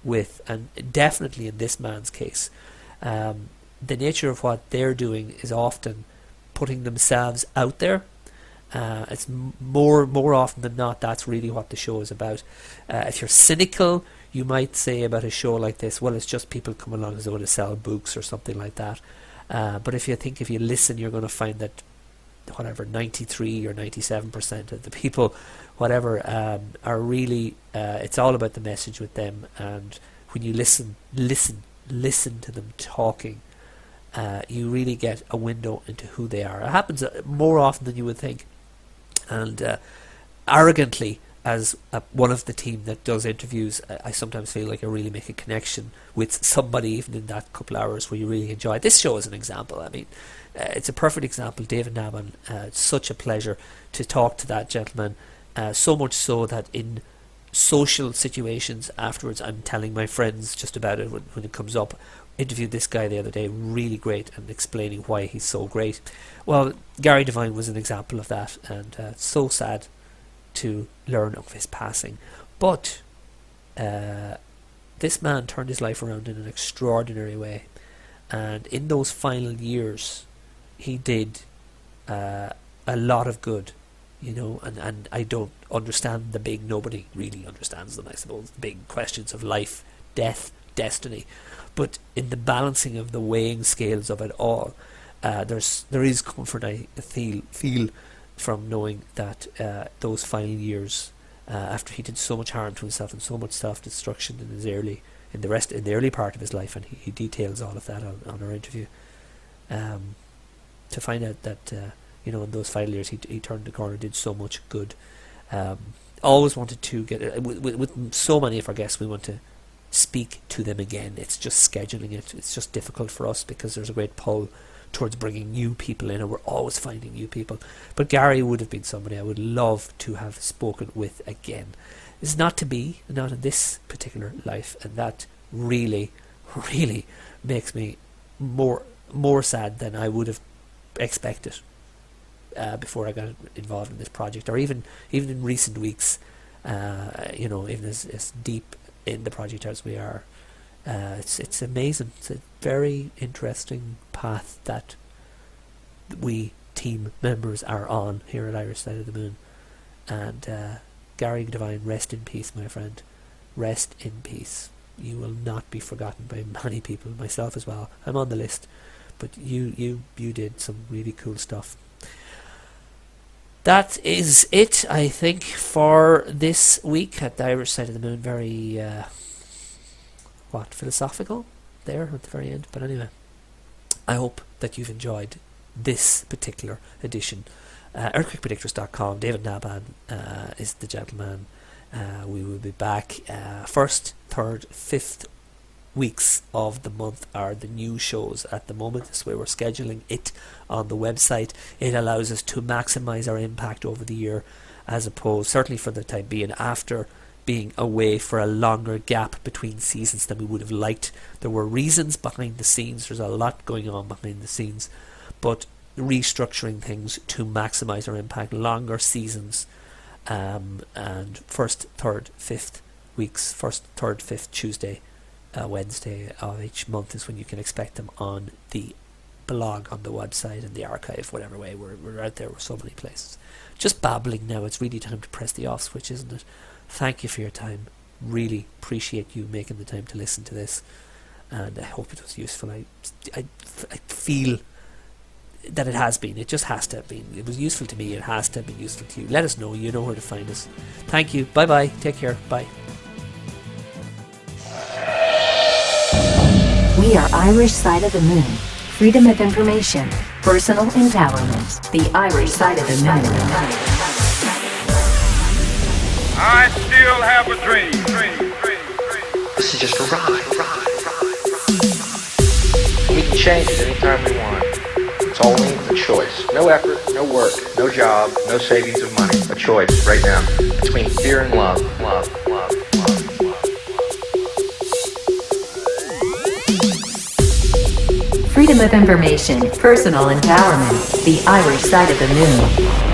with, and definitely in this man's case, the nature of what they're doing is often putting themselves out there. It's more often than not, that's really what the show is about. If you're cynical, you might say about a show like this, well, it's just people come along as though to sell books or something like that. But if you listen, you're going to find that whatever 93 or 97% of the people, whatever, are really, it's all about the message with them. And when you listen to them talking, you really get a window into who they are. It happens more often than you would think. And arrogantly, as one of the team that does interviews, I sometimes feel like I really make a connection with somebody, even in that couple hours where you really enjoy it. This show is an example. I mean, it's a perfect example. David Naman, it's such a pleasure to talk to that gentleman, so much so that in social situations afterwards, I'm telling my friends just about it when it comes up. Interviewed this guy the other day, really great, and explaining why he's so great. Well, Gary Devine was an example of that, and so sad to learn of his passing. But this man turned his life around in an extraordinary way, and in those final years he did a lot of good, you know, and I don't understand the big, nobody really understands them, I suppose, the big questions of life, death, destiny. But in the balancing of the weighing scales of it all, there is comfort I feel from knowing that those final years, after he did so much harm to himself and so much self-destruction in the early part of his life, and he details all of that on our interview, to find out that in those final years he turned the corner, did so much good. Always wanted to get with so many of our guests, we want to speak to them again. It's just scheduling it. It's just difficult for us because there's a great pull towards bringing new people in, and we're always finding new people. But Gary would have been somebody I would love to have spoken with again. It's not in this particular life, and that really, really makes me more sad than I would have expected before I got involved in this project, or even in recent weeks. even as deep in the project as we are. It's amazing. It's a very interesting path that we team members are on here at Irish Side of the Moon. And Gary Devine, rest in peace, my friend. Rest in peace. You will not be forgotten by many people, myself as well. I'm on the list, but you did some really cool stuff. That is it, I think, for this week at the Irish Side of the Moon. Very philosophical there at the very end. But anyway, I hope that you've enjoyed this particular edition. EarthquakePredictors.com. David Naban is the gentleman. We will be back. 1st, 3rd, 5th weeks of the month are the new shows at the moment. This way we're scheduling it on the website. It allows us to maximize our impact over the year, as opposed, certainly for the time being, after being away for a longer gap between seasons than we would have liked. There were reasons behind the scenes. There's a lot going on behind the scenes, but restructuring things to maximize our impact, longer seasons, and 1st, 3rd, 5th weeks, 1st, 3rd, 5th Tuesday, Wednesday of each month is when you can expect them on the blog, on the website, and the archive, whatever way. We're out there with so many places. Just babbling now. It's really time to press the off switch, isn't it? Thank you for your time. Really appreciate you making the time to listen to this, and I hope it was useful. I feel that it has been. It just has to have been. It was useful to me. It has to have been useful to you. Let us know. You know where to find us. Thank you. Bye bye. Take care. Bye. We are Irish Side of the Moon. Freedom of information, personal empowerment. The Irish Side of the Moon. I still have a dream. This is just a ride. We can change it anytime we want. It's only a choice. No effort, no work, no job, no savings of money. A choice right now between fear and love. Freedom of information, personal empowerment. The Irish Side of the Moon.